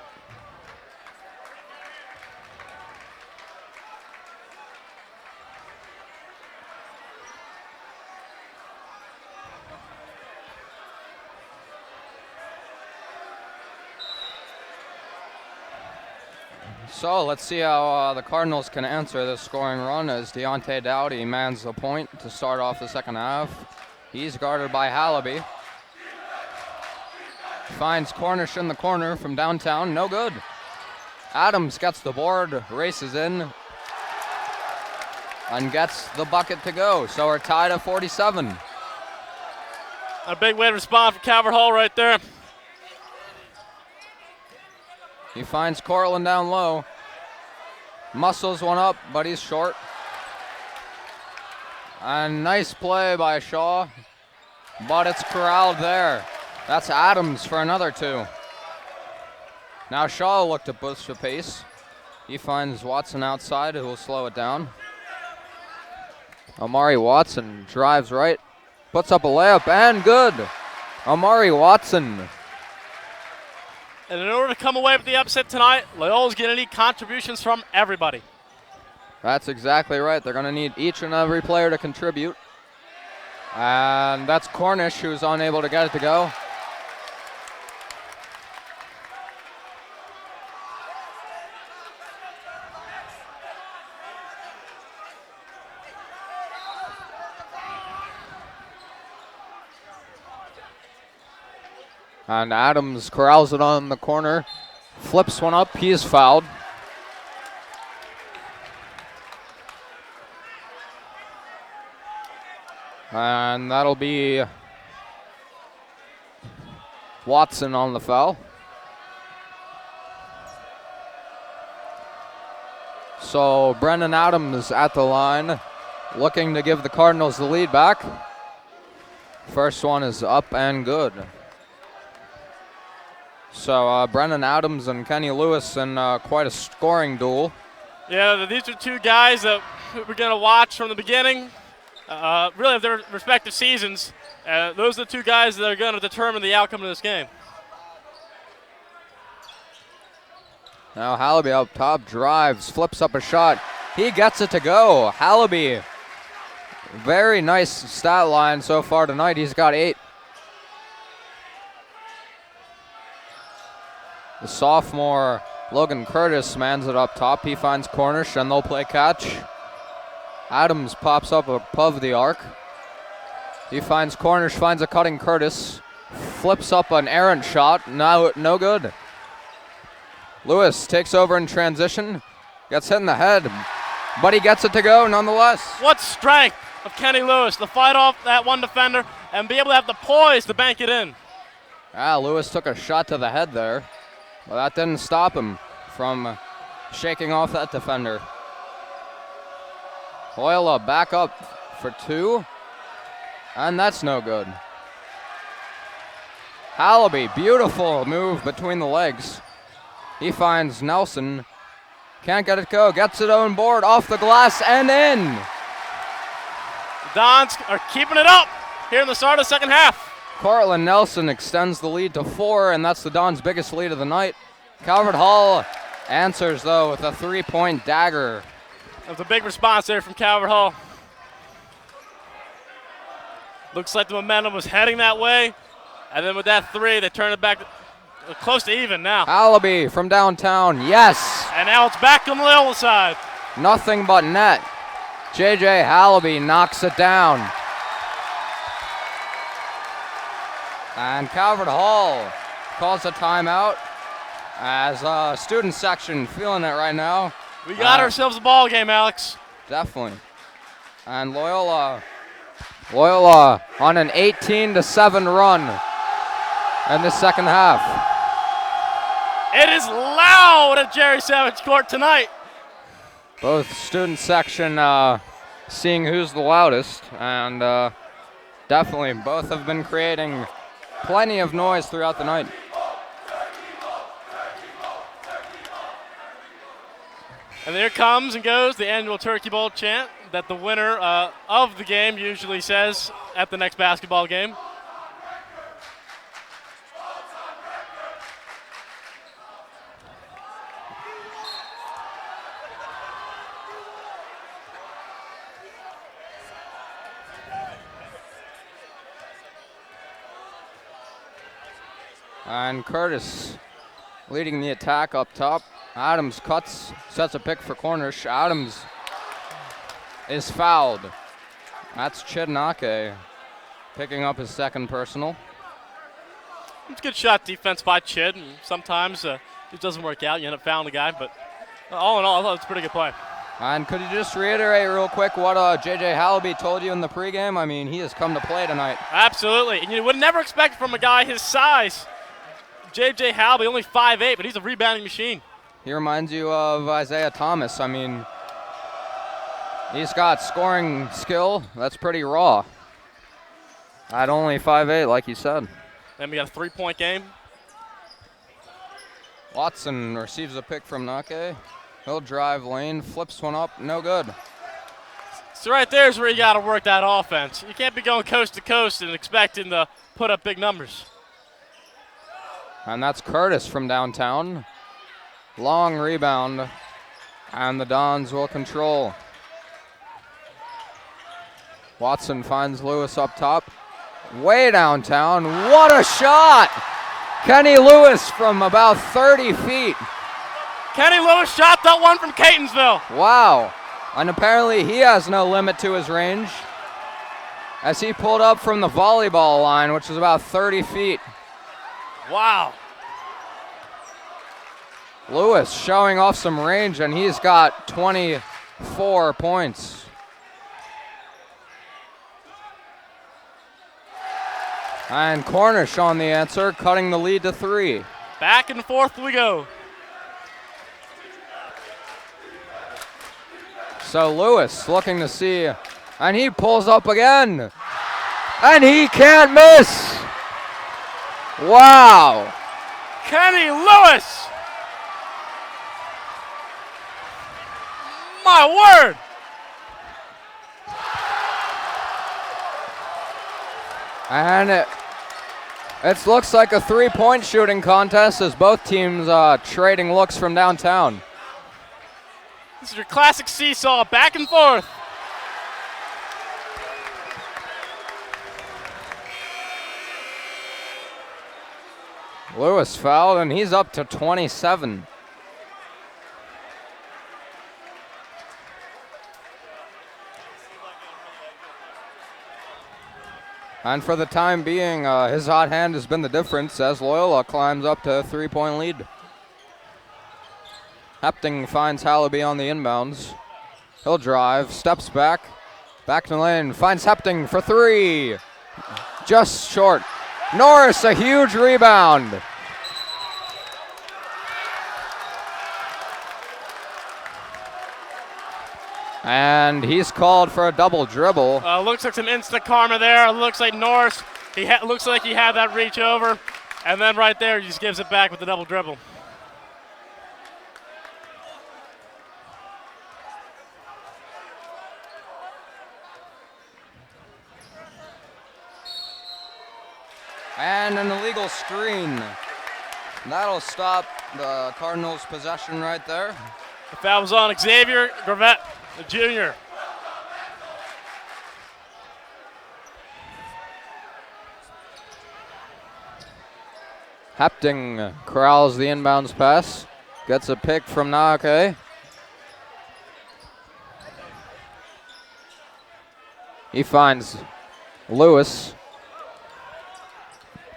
So let's see how the Cardinals can answer this scoring run as Deontay Dowdy mans the point to start off the second half. He's guarded by Hallaby. Finds Cornish in the corner from downtown, no good. Adams gets the board, races in, and gets the bucket to go. So we're tied at 47. A big way to respond for Calvert Hall right there. He finds Cortland down low. Muscles one up, but he's short. And nice play by Shaw, but it's corralled there. That's Adams for another 2. Now Shaw will look to push the pace. He finds Watson outside, who will slow it down. Amari Watson drives right, puts up a layup, and good. Amari Watson. And in order to come away with the upset tonight, Loyola's going to need contributions from everybody. That's exactly right. They're going to need each and every player to contribute. And that's Cornish, who's unable to get it to go. And Adams corrals it on the corner, flips one up, he is fouled. And that'll be Watson on the foul. So Brendan Adams at the line, looking to give the Cardinals the lead back. First one is up and good. So Brendan Adams and Kenny Lewis in quite a scoring duel. Yeah, these are 2 guys that we're going to watch from the beginning. Really of their respective seasons. Those are the 2 guys that are going to determine the outcome of this game. Now Hallaby up top, drives, flips up a shot. He gets it to go. Hallaby, very nice stat line so far tonight. He's got 8. The sophomore Logan Curtis mans it up top. He finds Cornish and they'll play catch. Adams pops up above the arc. He finds Cornish, finds a cutting Curtis. Flips up an errant shot, no good. Lewis takes over in transition. Gets hit in the head, but he gets it to go nonetheless. What strength of Kenny Lewis to fight off that one defender and be able to have the poise to bank it in. Lewis took a shot to the head there. Well, that didn't stop him from shaking off that defender. Loyola back up for 2, and that's no good. Hallaby, beautiful move between the legs. He finds Nelson, can't get it go, gets it on board, off the glass, and in. The Dons are keeping it up here in the start of the second half. Cortland Nelson extends the lead to 4, and that's the Dons' biggest lead of the night. Calvert Hall answers, though, with a 3-point dagger. That was a big response there from Calvert Hall. Looks like the momentum was heading that way, and then with that 3, they turn it back close to even now. Hallaby from downtown, yes! And now it's back on the Loyola side. Nothing but net. J.J. Hallaby knocks it down. And Calvert Hall calls a timeout as student section feeling it right now. We got ourselves a ball game, Alex. Definitely. And Loyola on an 18-7 run in the second half. It is loud at Jerry Savage Court tonight. Both student section seeing who's the loudest, and definitely both have been creating plenty of noise throughout the night. And there comes and goes the annual Turkey Bowl chant that the winner of the game usually says at the next basketball game. And Curtis leading the attack up top. Adams cuts, sets a pick for Cornish. Adams is fouled. That's Chidnake picking up his second personal. It's a good shot defense by Chid, and sometimes it doesn't work out. You end up fouling the guy, but all in all, I thought it was a pretty good play. And could you just reiterate real quick what J.J. Hallaby told you in the pregame? I mean, he has come to play tonight. Absolutely, and you would never expect from a guy his size. J.J. Hallaby, only 5'8", but he's a rebounding machine. He reminds you of Isaiah Thomas. I mean, he's got scoring skill that's pretty raw. At only 5'8", like you said. Then we got a three-point game. Watson receives a pick from Nake. He'll drive lane, flips one up, no good. So right there's where you got to work that offense. You can't be going coast to coast and expecting to put up big numbers. And that's Curtis from downtown. Long rebound, and the Dons will control. Watson finds Lewis up top. Way downtown. What a shot! Kenny Lewis from about 30 feet. Kenny Lewis shot that one from Catonsville. Wow. And apparently he has no limit to his range, as he pulled up from the volleyball line, which is about 30 feet. Wow. Lewis showing off some range, and he's got 24 points. And Cornish on the answer, cutting the lead to 3. Back and forth we go. So Lewis looking to see, and he pulls up again. And he can't miss. Wow. Kenny Lewis. My word. And it looks like a three-point shooting contest as both teams trading looks from downtown. This is your classic seesaw, back and forth. Lewis fouled, and he's up to 27. And for the time being, his hot hand has been the difference as Loyola climbs up to a three-point lead. Hepting finds Hallaby on the inbounds. He'll drive, steps back to lane, finds Hepting for three. Just short. Norris, a huge rebound. And he's called for a double dribble. Looks like some instant karma there. Looks like Norris, looks like he had that reach over. And then right there, he just gives it back with the double dribble. And an illegal screen. That'll stop the Cardinals' possession right there. The foul was on Xavier Gravette, the junior. Hepting corrals the inbounds pass. Gets a pick from Naake. He finds Lewis.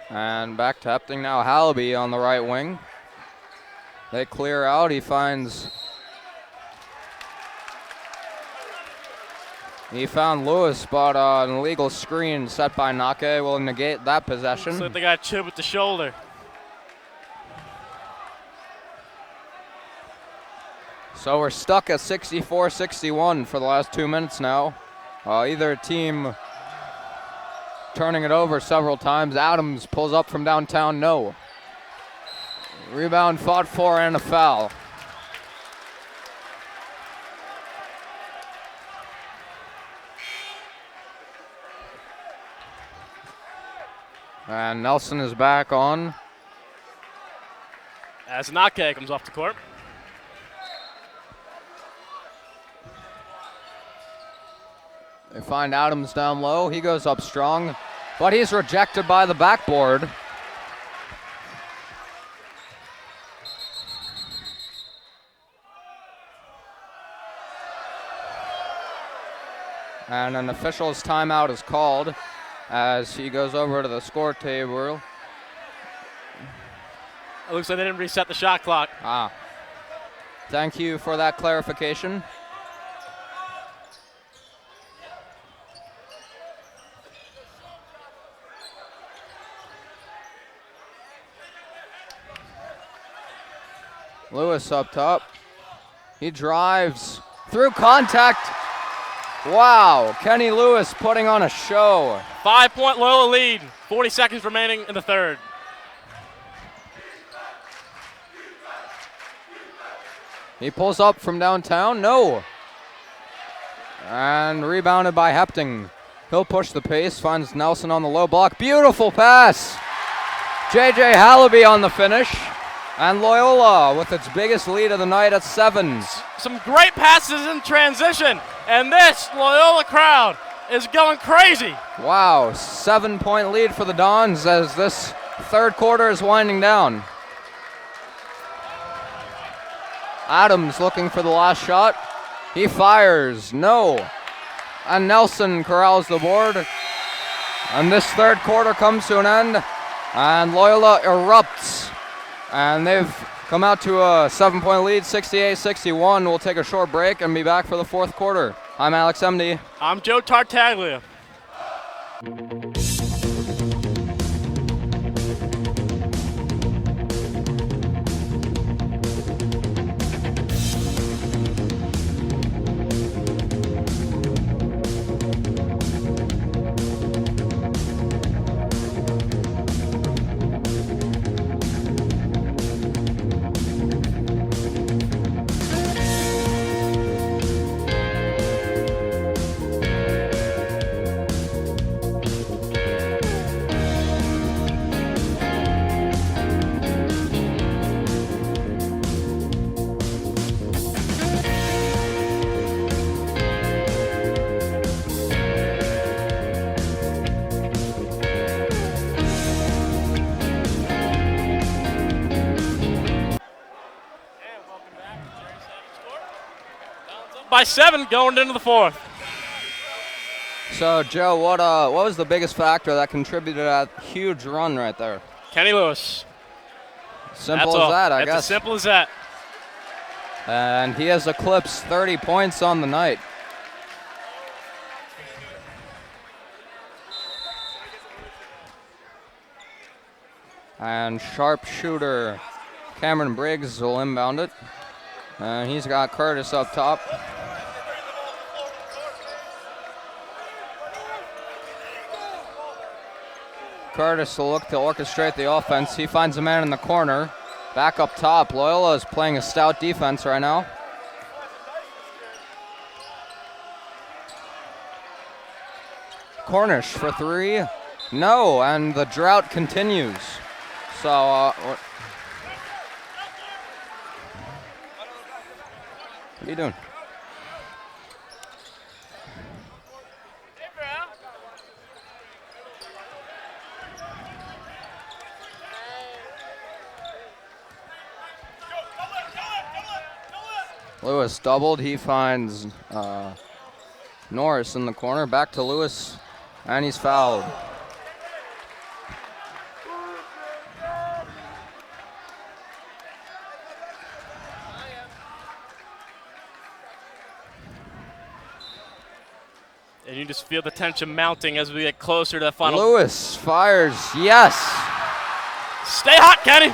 And back to Hepting now. Hallaby on the right wing. They clear out. He found Lewis, but an illegal screen set by Nake will negate that possession. Looks like they got chipped with the shoulder. So we're stuck at 64-61 for the last 2 minutes now. Either team turning it over several times. Adams pulls up from downtown, no. Rebound fought for and a foul. And Nelson is back on. As Nake comes off the court. They find Adams down low. He goes up strong, but he's rejected by the backboard. And an official's timeout is called as he goes over to the score table. It looks like they didn't reset the shot clock. Thank you for that clarification. Lewis up top. He drives through contact. Wow, Kenny Lewis putting on a show. 5-point Loyola lead, 40 seconds remaining in the third. He pulls up from downtown, no. And rebounded by Hepting. He'll push the pace, finds Nelson on the low block. Beautiful pass. J.J. Hallaby on the finish. And Loyola with its biggest lead of the night at 7. Some great passes in transition. And this Loyola crowd is going crazy. Wow, 7-point lead for the Dons as this third quarter is winding down. Adams looking for the last shot. He fires, no. And Nelson corrals the board. And this third quarter comes to an end. And Loyola erupts. And they've come out to a 7-point lead, 68-61. We'll take a short break and be back for the fourth quarter. I'm Alex Emdy. I'm Joe Tartaglia. By 7 going into the fourth. So, Joe, what was the biggest factor that contributed to that huge run right there? Kenny Lewis. Simple as that, I guess. That's as simple as that. And he has eclipsed 30 points on the night. And sharpshooter Cameron Briggs will inbound it. And he's got Curtis up top. Curtis will look to orchestrate the offense. He finds a man in the corner. Back up top. Loyola is playing a stout defense right now. Cornish for 3. No, and the drought continues. So, what are you doing? Lewis doubled. He finds Norris in the corner, back to Lewis, and he's fouled. And you just feel the tension mounting as we get closer to the final. Lewis fires, yes! Stay hot, Kenny!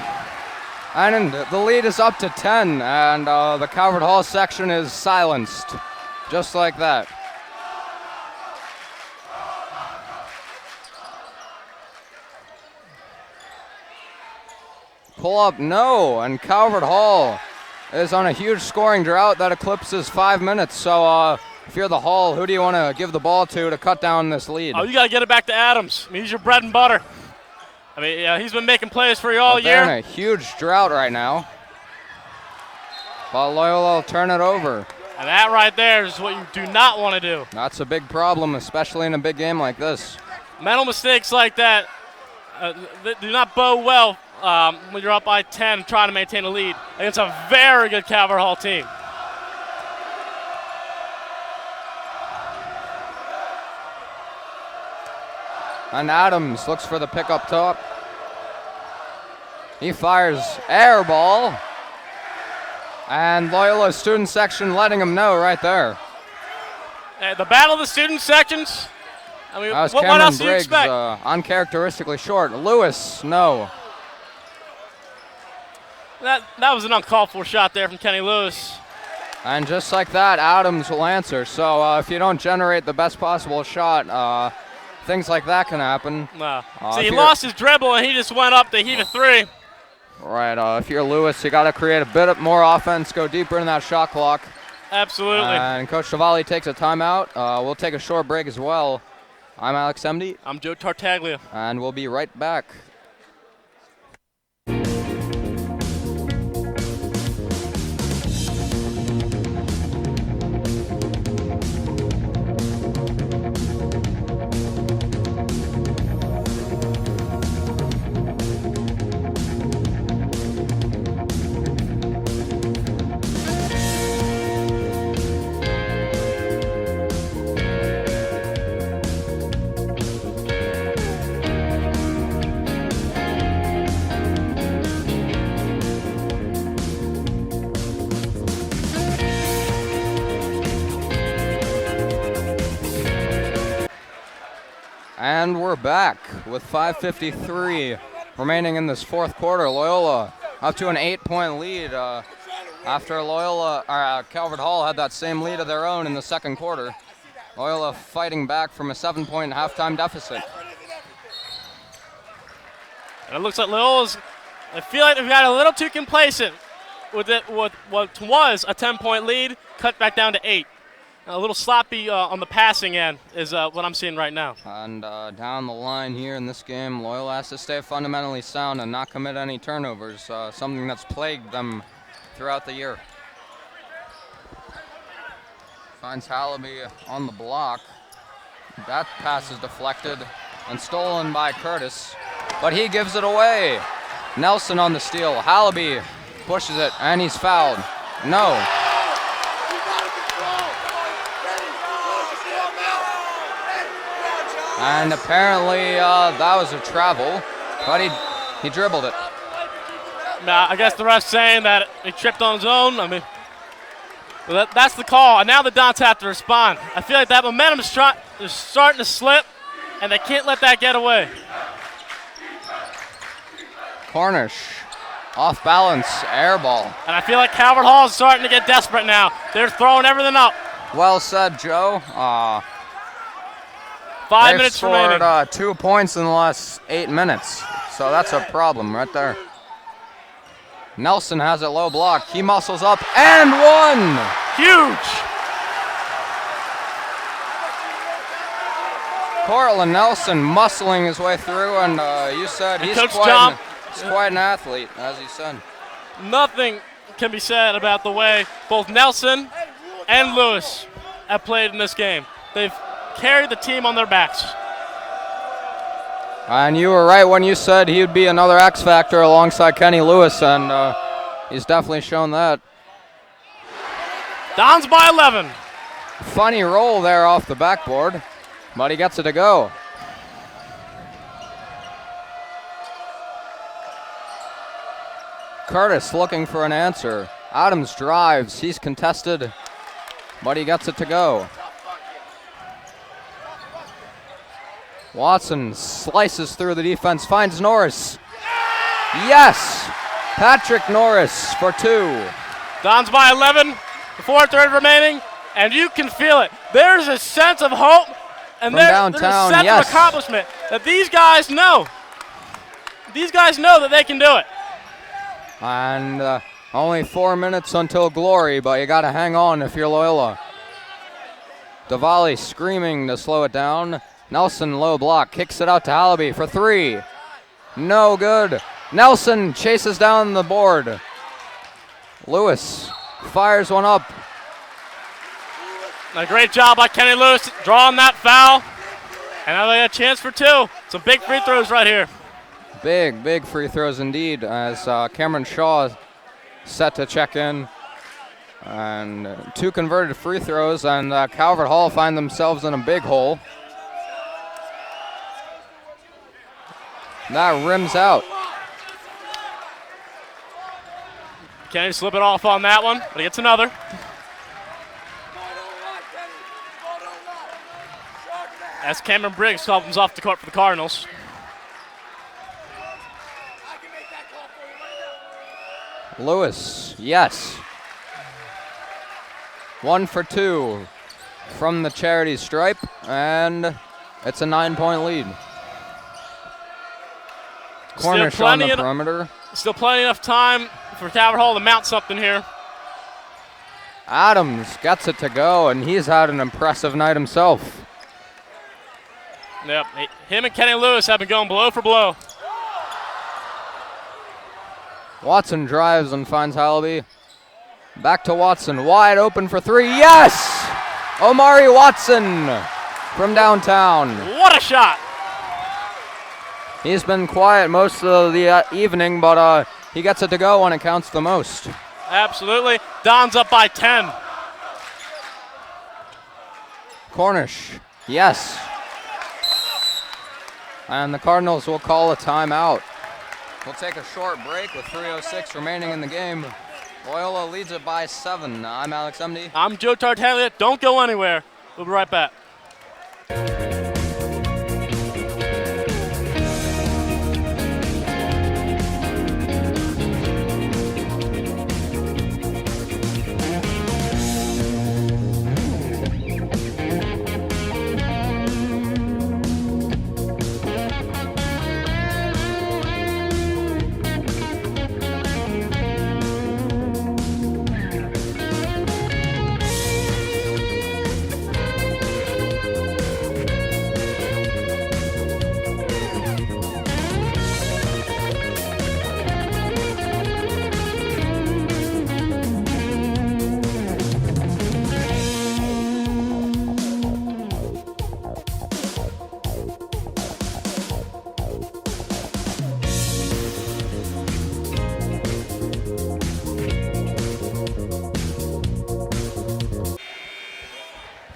And the lead is up to 10, and the Calvert Hall section is silenced, just like that. Pull up, no, and Calvert Hall is on a huge scoring drought that eclipses 5 minutes. So if you're the Hall, who do you want to give the ball to cut down this lead? Oh, you got to get it back to Adams. I mean, he's your bread and butter. I mean, he's been making plays for you all year. They're in a huge drought right now. But Loyola will turn it over. And that right there is what you do not want to do. That's a big problem, especially in a big game like this. Mental mistakes like that do not bode well when you're up by 10 trying to maintain a lead against a very good Calvert Hall team. And Adams looks for the pick up top. He fires air ball. And Loyola student section letting him know right there. The battle of the student sections. I mean, that was what Cameron else do you Briggs, expect? uncharacteristically short. Lewis, no. That was an uncalled for shot there from Kenny Lewis. And just like that, Adams will answer. So if you don't generate the best possible shot, things like that can happen. See, he lost his dribble and he just went up to heat a three. Right, if you're Lewis, you got to create a bit more offense, go deeper in that shot clock. Absolutely. And Coach Tavalli takes a timeout. We'll take a short break as well. I'm Alex Emdy. I'm Joe Tartaglia. And we'll be right back. And we're back with 5:53 remaining in this fourth quarter. Loyola up to an 8-point lead after Calvert Hall had that same lead of their own in the second quarter. Loyola fighting back from a 7-point halftime deficit. And it looks like Loyola's, I feel like they've got a little too complacent with what was a 10-point lead, cut back down to 8. A little sloppy on the passing end is what I'm seeing right now. And down the line here in this game, Loyola has to stay fundamentally sound and not commit any turnovers, something that's plagued them throughout the year. Finds Hallaby on the block. That pass is deflected and stolen by Curtis, but he gives it away. Nelson on the steal. Hallaby pushes it, and he's fouled. No. And apparently that was a travel, but he dribbled it. Now, I guess the ref's saying that he tripped on his own. I mean, that's the call. And now the Dons have to respond. I feel like that momentum is starting to slip, and they can't let that get away. Cornish, off balance, air ball. And I feel like Calvert Hall is starting to get desperate now. They're throwing everything up. Well said, Joe. 5 minutes remaining. They've scored 2 points in the last 8 minutes, so that's a problem right there. Nelson has it low block. He muscles up and one. Huge. Cortland Nelson muscling his way through, and you said he's quite an athlete, as you said. Nothing can be said about the way both Nelson and Lewis have played in this game. They've carried the team on their backs. And you were right when you said he would be another X factor alongside Kenny Lewis, and he's definitely shown that. Dons by 11. Funny roll there off the backboard, but he gets it to go. Curtis looking for an answer. Adams drives, he's contested, but he gets it to go. Watson slices through the defense, finds Norris. Yes! Patrick Norris for 2. Dons by 11, the fourth third remaining, and you can feel it. There's a sense of hope, and there's a sense of accomplishment that these guys know. These guys know that they can do it. And only 4 minutes until glory, but you got to hang on if you're Loyola. Diwali screaming to slow it down. Nelson, low block, kicks it out to Hallaby for 3. No good. Nelson chases down the board. Lewis fires one up. A great job by Kenny Lewis drawing that foul. And now they got a chance for 2. Some big free throws right here. Big free throws indeed, as Cameron Shaw set to check in. And 2 converted free throws, and Calvert Hall find themselves in a big hole. That rims out. Kenny slip it off on that one, but he gets another. As Cameron Briggs comes off the court for the Cardinals. Lewis, yes. 1 for 2 from the charity stripe, and it's a 9-point lead. Cornish on the perimeter. Still plenty enough time for Calvert Hall to mount something here. Adams gets it to go, and he's had an impressive night himself. Yep, him and Kenny Lewis have been going blow for blow. Watson drives and finds Hallaby. Back to Watson, wide open for 3. Yes! Omari Watson from downtown. What a shot! He's been quiet most of the evening, but he gets it to go when it counts the most. Absolutely. Don's up by 10. Cornish, yes. And the Cardinals will call a timeout. We'll take a short break with 3:06 remaining in the game. Loyola leads it by 7. I'm Alex Emdy. I'm Joe Tartaglia. Don't go anywhere. We'll be right back.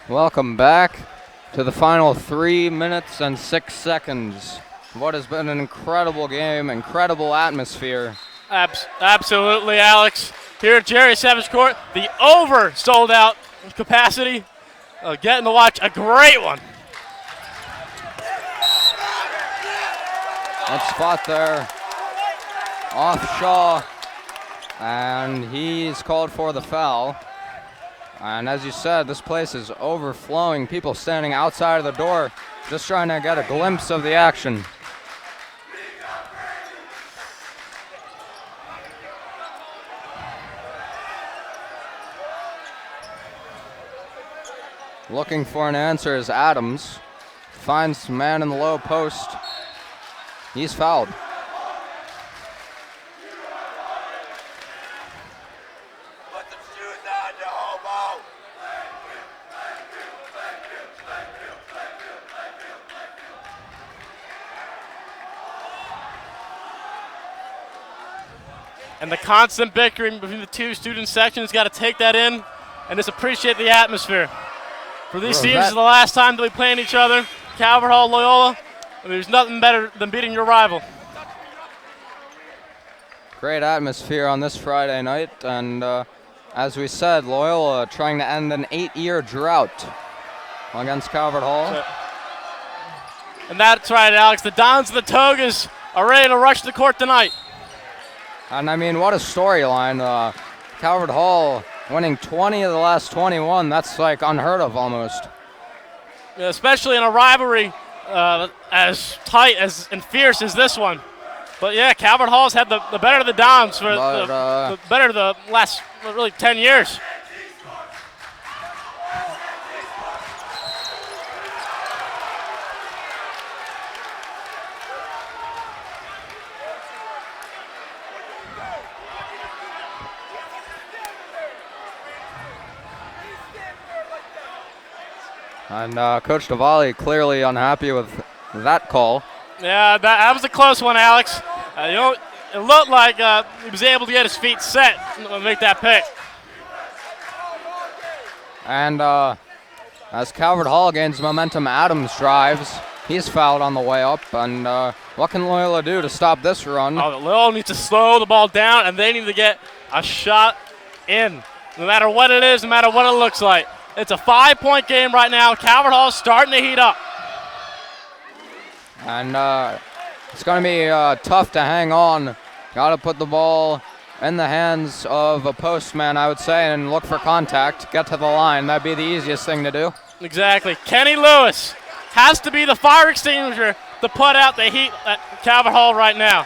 Welcome back to the final 3 minutes and 6 seconds. What has been an incredible game, incredible atmosphere. Absolutely, Alex. Here at Jerry Savage Court, the over sold out capacity. Getting to watch a great one. That spot there off Shaw, and he's called for the foul. And as you said, this place is overflowing. People standing outside of the door just trying to get a glimpse of the action. Looking for an answer is Adams. Finds man in the low post. He's fouled. And the constant bickering between the two student sections, got to take that in and just appreciate the atmosphere. For these teams, this is the last time that we play each other. Calvert Hall, Loyola. I mean, there's nothing better than beating your rival. Great atmosphere on this Friday night, and as we said, Loyola trying to end an 8-year drought against Calvert Hall. And that's right, Alex. The Dons and the Togas are ready to rush the court tonight. And I mean, what a storyline. Calvert Hall winning 20 of the last 21. That's like unheard of almost. Yeah, especially in a rivalry as tight and fierce as this one. But yeah, Calvert Hall's had the better of the Dons for the better of the last really 10 years. And Coach Davali clearly unhappy with that call. Yeah, that was a close one, Alex. It looked like he was able to get his feet set and make that pick. And as Calvert Hall gains momentum, Adams drives. He's fouled on the way up. And what can Loyola do to stop this run? Oh, Loyola needs to slow the ball down, and they need to get a shot in, no matter what it is, no matter what it looks like. It's a 5-point game right now. Calvert Hall's starting to heat up. And it's going to be tough to hang on. Got to put the ball in the hands of a postman, I would say, and look for contact. Get to the line. That'd be the easiest thing to do. Exactly. Kenny Lewis has to be the fire extinguisher to put out the heat at Calvert Hall right now.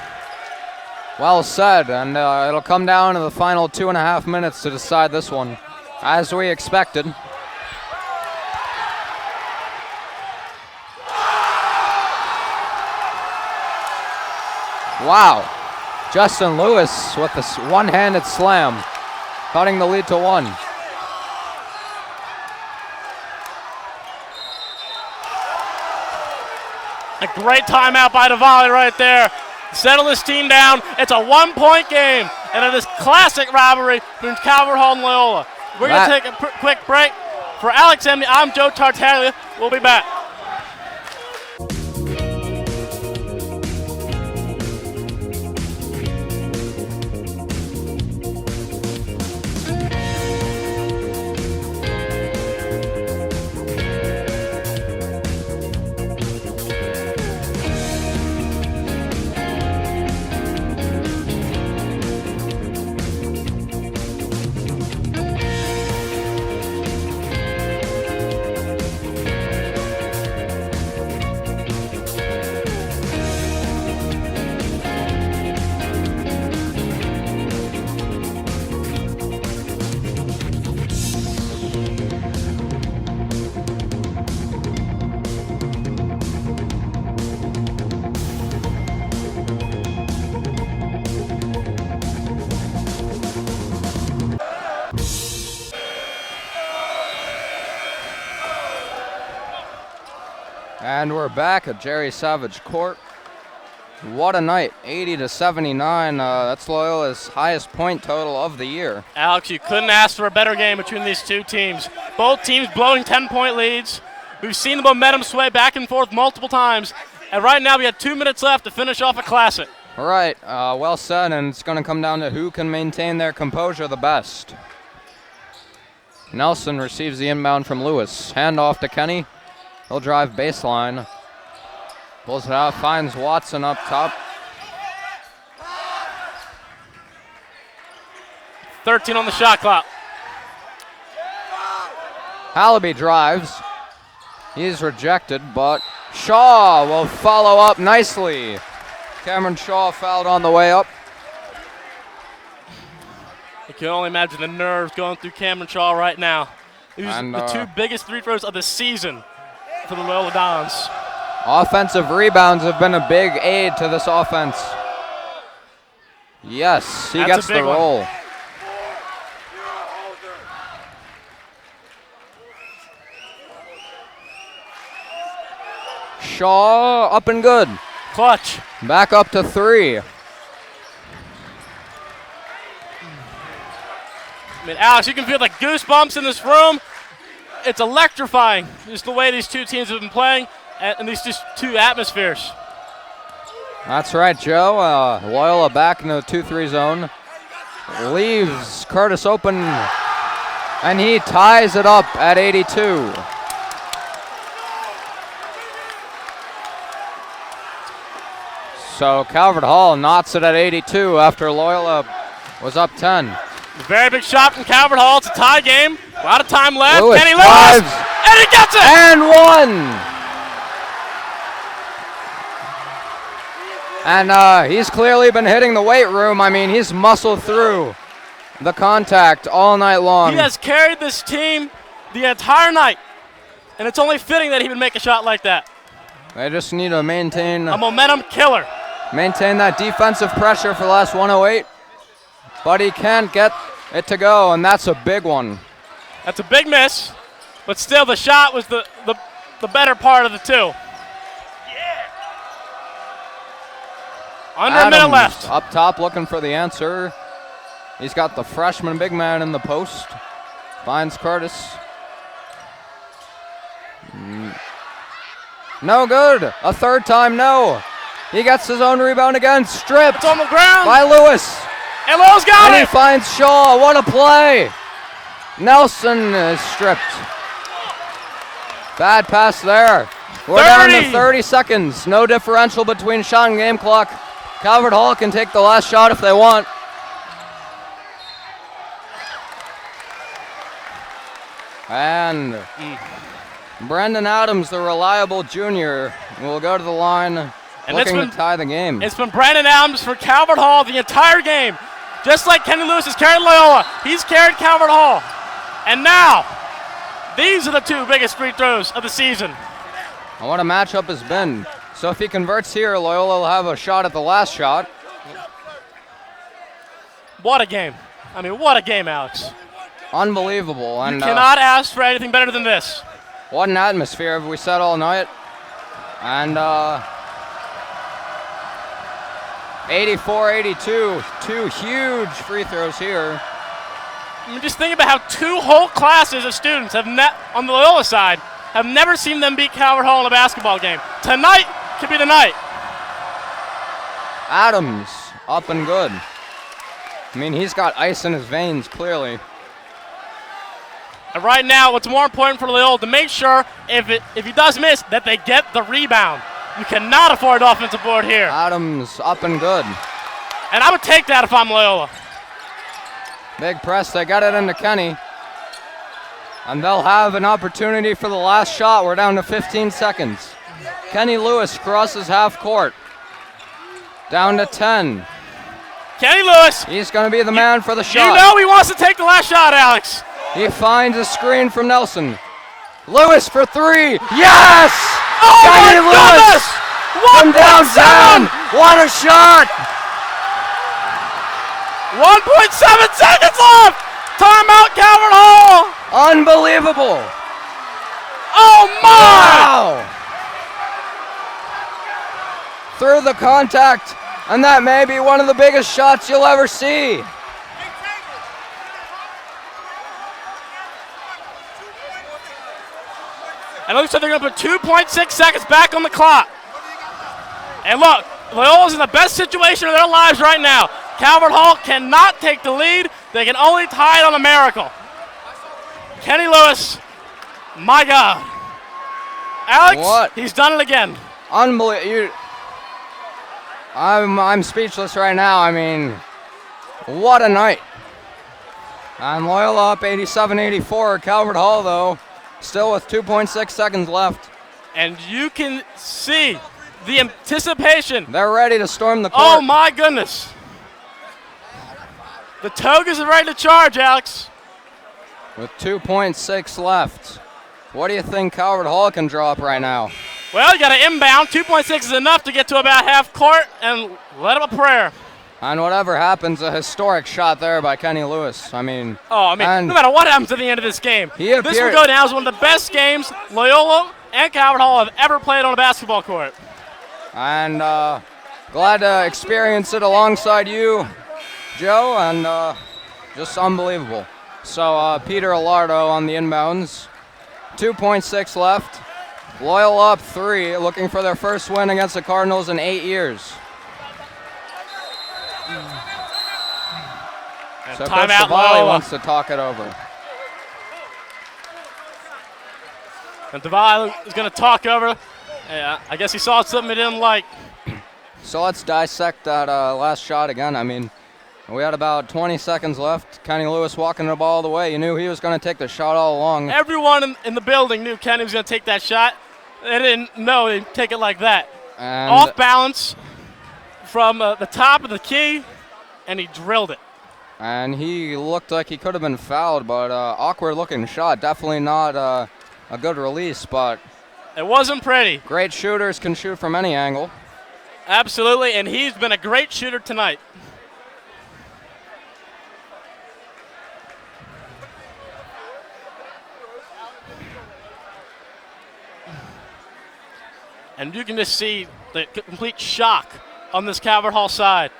Well said, and it'll come down to the final 2.5 minutes to decide this one, as we expected. Wow. Justin Lewis with this one-handed slam, cutting the lead to 1. A great timeout by Davali right there. Settle this team down. It's a 1-point game, and it is classic rivalry between Calvert Hall and Loyola. We're going to take a quick break. For Alex Emney, I'm Joe Tartaglia. We'll be back. And we're back at Jerry Savage Court. What a night, 80-79. That's Loyola's highest point total of the year. Alex, you couldn't ask for a better game between these two teams. Both teams blowing 10-point leads. We've seen the momentum sway back and forth multiple times. And right now we have 2 minutes left to finish off a classic. All right, well said, and it's going to come down to who can maintain their composure the best. Nelson receives the inbound from Lewis. Handoff to Kenny. He'll drive baseline. Pulls it out, finds Watson up top. 13 on the shot clock. Hallaby drives. He's rejected, but Shaw will follow up nicely. Cameron Shaw fouled on the way up. You can only imagine the nerves going through Cameron Shaw right now. These are the two biggest free throws of the season for the Loyola Dons. Offensive rebounds have been a big aid to this offense. Yes, he gets the roll. Shaw up and good. Clutch. Back up to 3. I mean, Alex, you can feel the goosebumps in this room. it's electrifying, just the way these two teams have been playing and these just two atmospheres. That's right, Joe. Loyola back in the 2-3 zone. Leaves Curtis open, and he ties it up at 82. So Calvert Hall knots it at 82 after Loyola was up 10. Very big shot from Calvert Hall. It's a tie game. A lot of time left. Lewis Kenny drives, Lewis, and he gets it! And one! And he's clearly been hitting the weight room. I mean, he's muscled through the contact all night long. He has carried this team the entire night, and it's only fitting that he would make a shot like that. They just need to maintain a momentum killer. Maintain that defensive pressure for the last 108, but he can't get it to go, and that's a big one. That's a big miss, but still the shot was the better part of the two. Under Adams, a minute left. Up top looking for the answer. He's got the freshman big man in the post. Finds Curtis. No good. A third time no. He gets his own rebound again. Stripped. It's on the ground. By Lewis. And Lewis got it. And he finds Shaw. What a play. Nelson is stripped. Bad pass there. We're down to 30 seconds. No differential between shot and game clock. Calvert Hall can take the last shot if they want. And Brendan Adams, the reliable junior, will go to the line and looking to tie the game. It's been Brendan Adams for Calvert Hall the entire game. Just like Kenny Lewis has carried Loyola, he's carried Calvert Hall. And now, these are the two biggest free throws of the season. And what a matchup has been. So if he converts here, Loyola will have a shot at the last shot. What a game. I mean, what a game, Alex. Unbelievable. And you cannot ask for anything better than this. What an atmosphere have we said all night. And 84-82, two huge free throws here. I mean, just think about how two whole classes of students have on the Loyola side have never seen them beat Calvert Hall in a basketball game. Tonight could be the night. Adams up and good. I mean, he's got ice in his veins, clearly. And right now, what's more important for Loyola to make sure if he does miss, that they get the rebound. You cannot afford offensive board here. Adams up and good. And I would take that if I'm Loyola. Big press, they got it into Kenny. And they'll have an opportunity for the last shot. We're down to 15 seconds. Kenny Lewis crosses half court. Down to 10. Kenny Lewis. He's going to be the man for the shot. You know he wants to take the last shot, Alex. He finds a screen from Nelson. Lewis for three. Yes! Oh Kenny my Lewis! From downtown. What a shot! 1.7 seconds left. Timeout, Calvert Hall. Unbelievable. Oh my! Wow! Through the contact, and that may be one of the biggest shots you'll ever see. And it looks like they're going to put 2.6 seconds back on the clock. And look, Loyola's in the best situation of their lives right now. Calvert Hall cannot take the lead. They can only tie it on a miracle. Kenny Lewis, my God. Alex, what? He's done it again. Unbelievable. I'm speechless right now. I mean, what a night. And Loyola up 87-84. Calvert Hall, though, still with 2.6 seconds left. And you can see the anticipation. They're ready to storm the court. Oh, my goodness. The Togas are ready to charge, Alex. With 2.6 left. What do you think Calvert Hall can draw up right now? Well, you got an inbound. 2.6 is enough to get to about half court, and let up a prayer. And whatever happens, a historic shot there by Kenny Lewis. I mean, no matter what happens at the end of this game, this will go down as one of the best games Loyola and Calvert Hall have ever played on a basketball court. And glad to experience it alongside you, Joe, and just unbelievable. So Peter Alardo on the inbounds. 2.6 left. Loyola up 3, looking for their first win against the Cardinals in 8 years. And So timeout, Coach Savali Loyola. wants to talk it over. And Davai is going to talk over. Yeah, I guess he saw something he didn't like. So let's dissect that last shot again. I mean, we had about 20 seconds left. Kenny Lewis walking the ball the way. You knew he was going to take the shot all along. Everyone in the building knew Kenny was going to take that shot. They didn't know he'd take it like that. And Off balance from the top of the key, and he drilled it. And he looked like he could have been fouled, but awkward looking shot. Definitely not a good release, but It wasn't pretty. great shooters can shoot from any angle. Absolutely, and he's been a great shooter tonight. And you can just see the complete shock on this Calvert Hall side.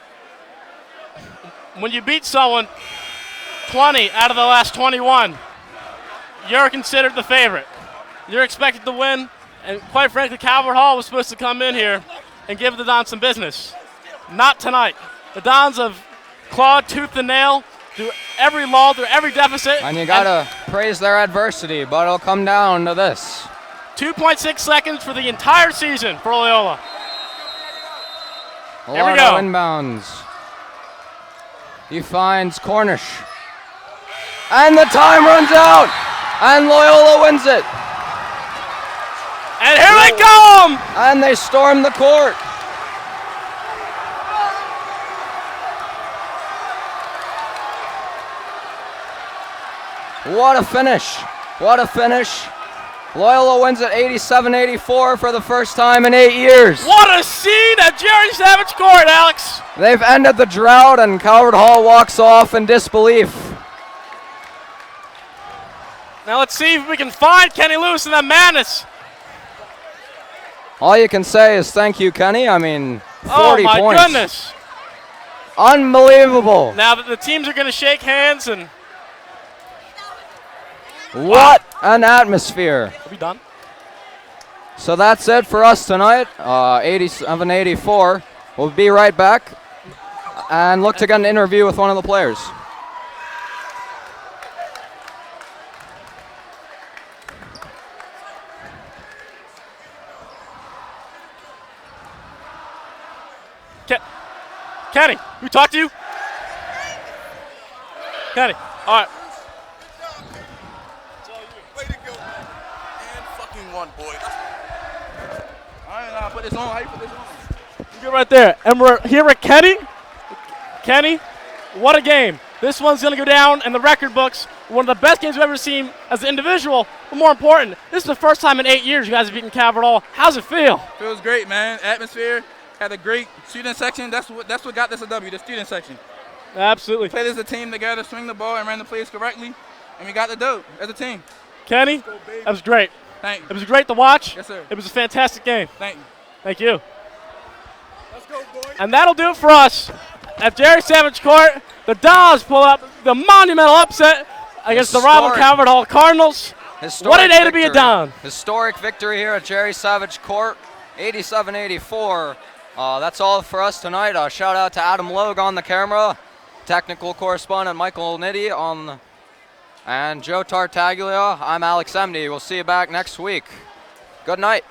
When you beat someone 20 out of the last 21, you're considered the favorite. You're expected to win, and quite frankly, Calvert Hall was supposed to come in here and give the Dons some business. Not tonight. The Dons have clawed tooth and nail through every lull, through every deficit. And you got to praise their adversity, but it'll come down to this. 2.6 seconds for the entire season for Loyola. Here we Lotto go. inbounds. He finds Cornish. And the time runs out. And Loyola wins it. And here they come! And they storm the court. What a finish. What a finish. Loyola wins at 87-84 for the first time in 8 years. What a scene at Jerry Savage Court, Alex! They've ended the drought, and Calvert Hall walks off in disbelief. Now let's see if we can find Kenny Lewis in that madness. All you can say is thank you, Kenny. I mean, 40 Oh my points. goodness. Unbelievable. Now that the teams are going to shake hands and What an atmosphere. are we done? So that's it for us tonight, 87-84. We'll be right back and look to get an interview with one of the players. Kenny, we talked to you? Kenny, all right. Way to go, man. And fucking one, boys. All right, now put this on. How you put this on? You're right there. And we're here with Kenny. Kenny, what a game. This one's going to go down in the record books. One of the best games we've ever seen as an individual. But more important, this is the first time in 8 years you guys have beaten Calvert Hall. How's it feel? Feels great, man. Atmosphere. Had a great student section. That's what got this a W, the student section. Absolutely. Played as a team together, swing the ball, and ran the plays correctly. And we got the dope as a team. Kenny, that was great. Thank It you. was great to watch. Yes, sir. It was a fantastic game. Thank you. Thank you. Let's go, boys. And that'll do it for us at Jerry Savage Court. The Dons pull up the monumental upset against the rival Historic. Calvert Hall Cardinals. What a day to be a Don. Historic victory here at Jerry Savage Court, 87-84. That's all for us tonight. Shout out to Adam Logue on the camera, technical correspondent Michael Nitty and Joe Tartaglia. I'm Alex Emney. We'll see you back next week. Good night.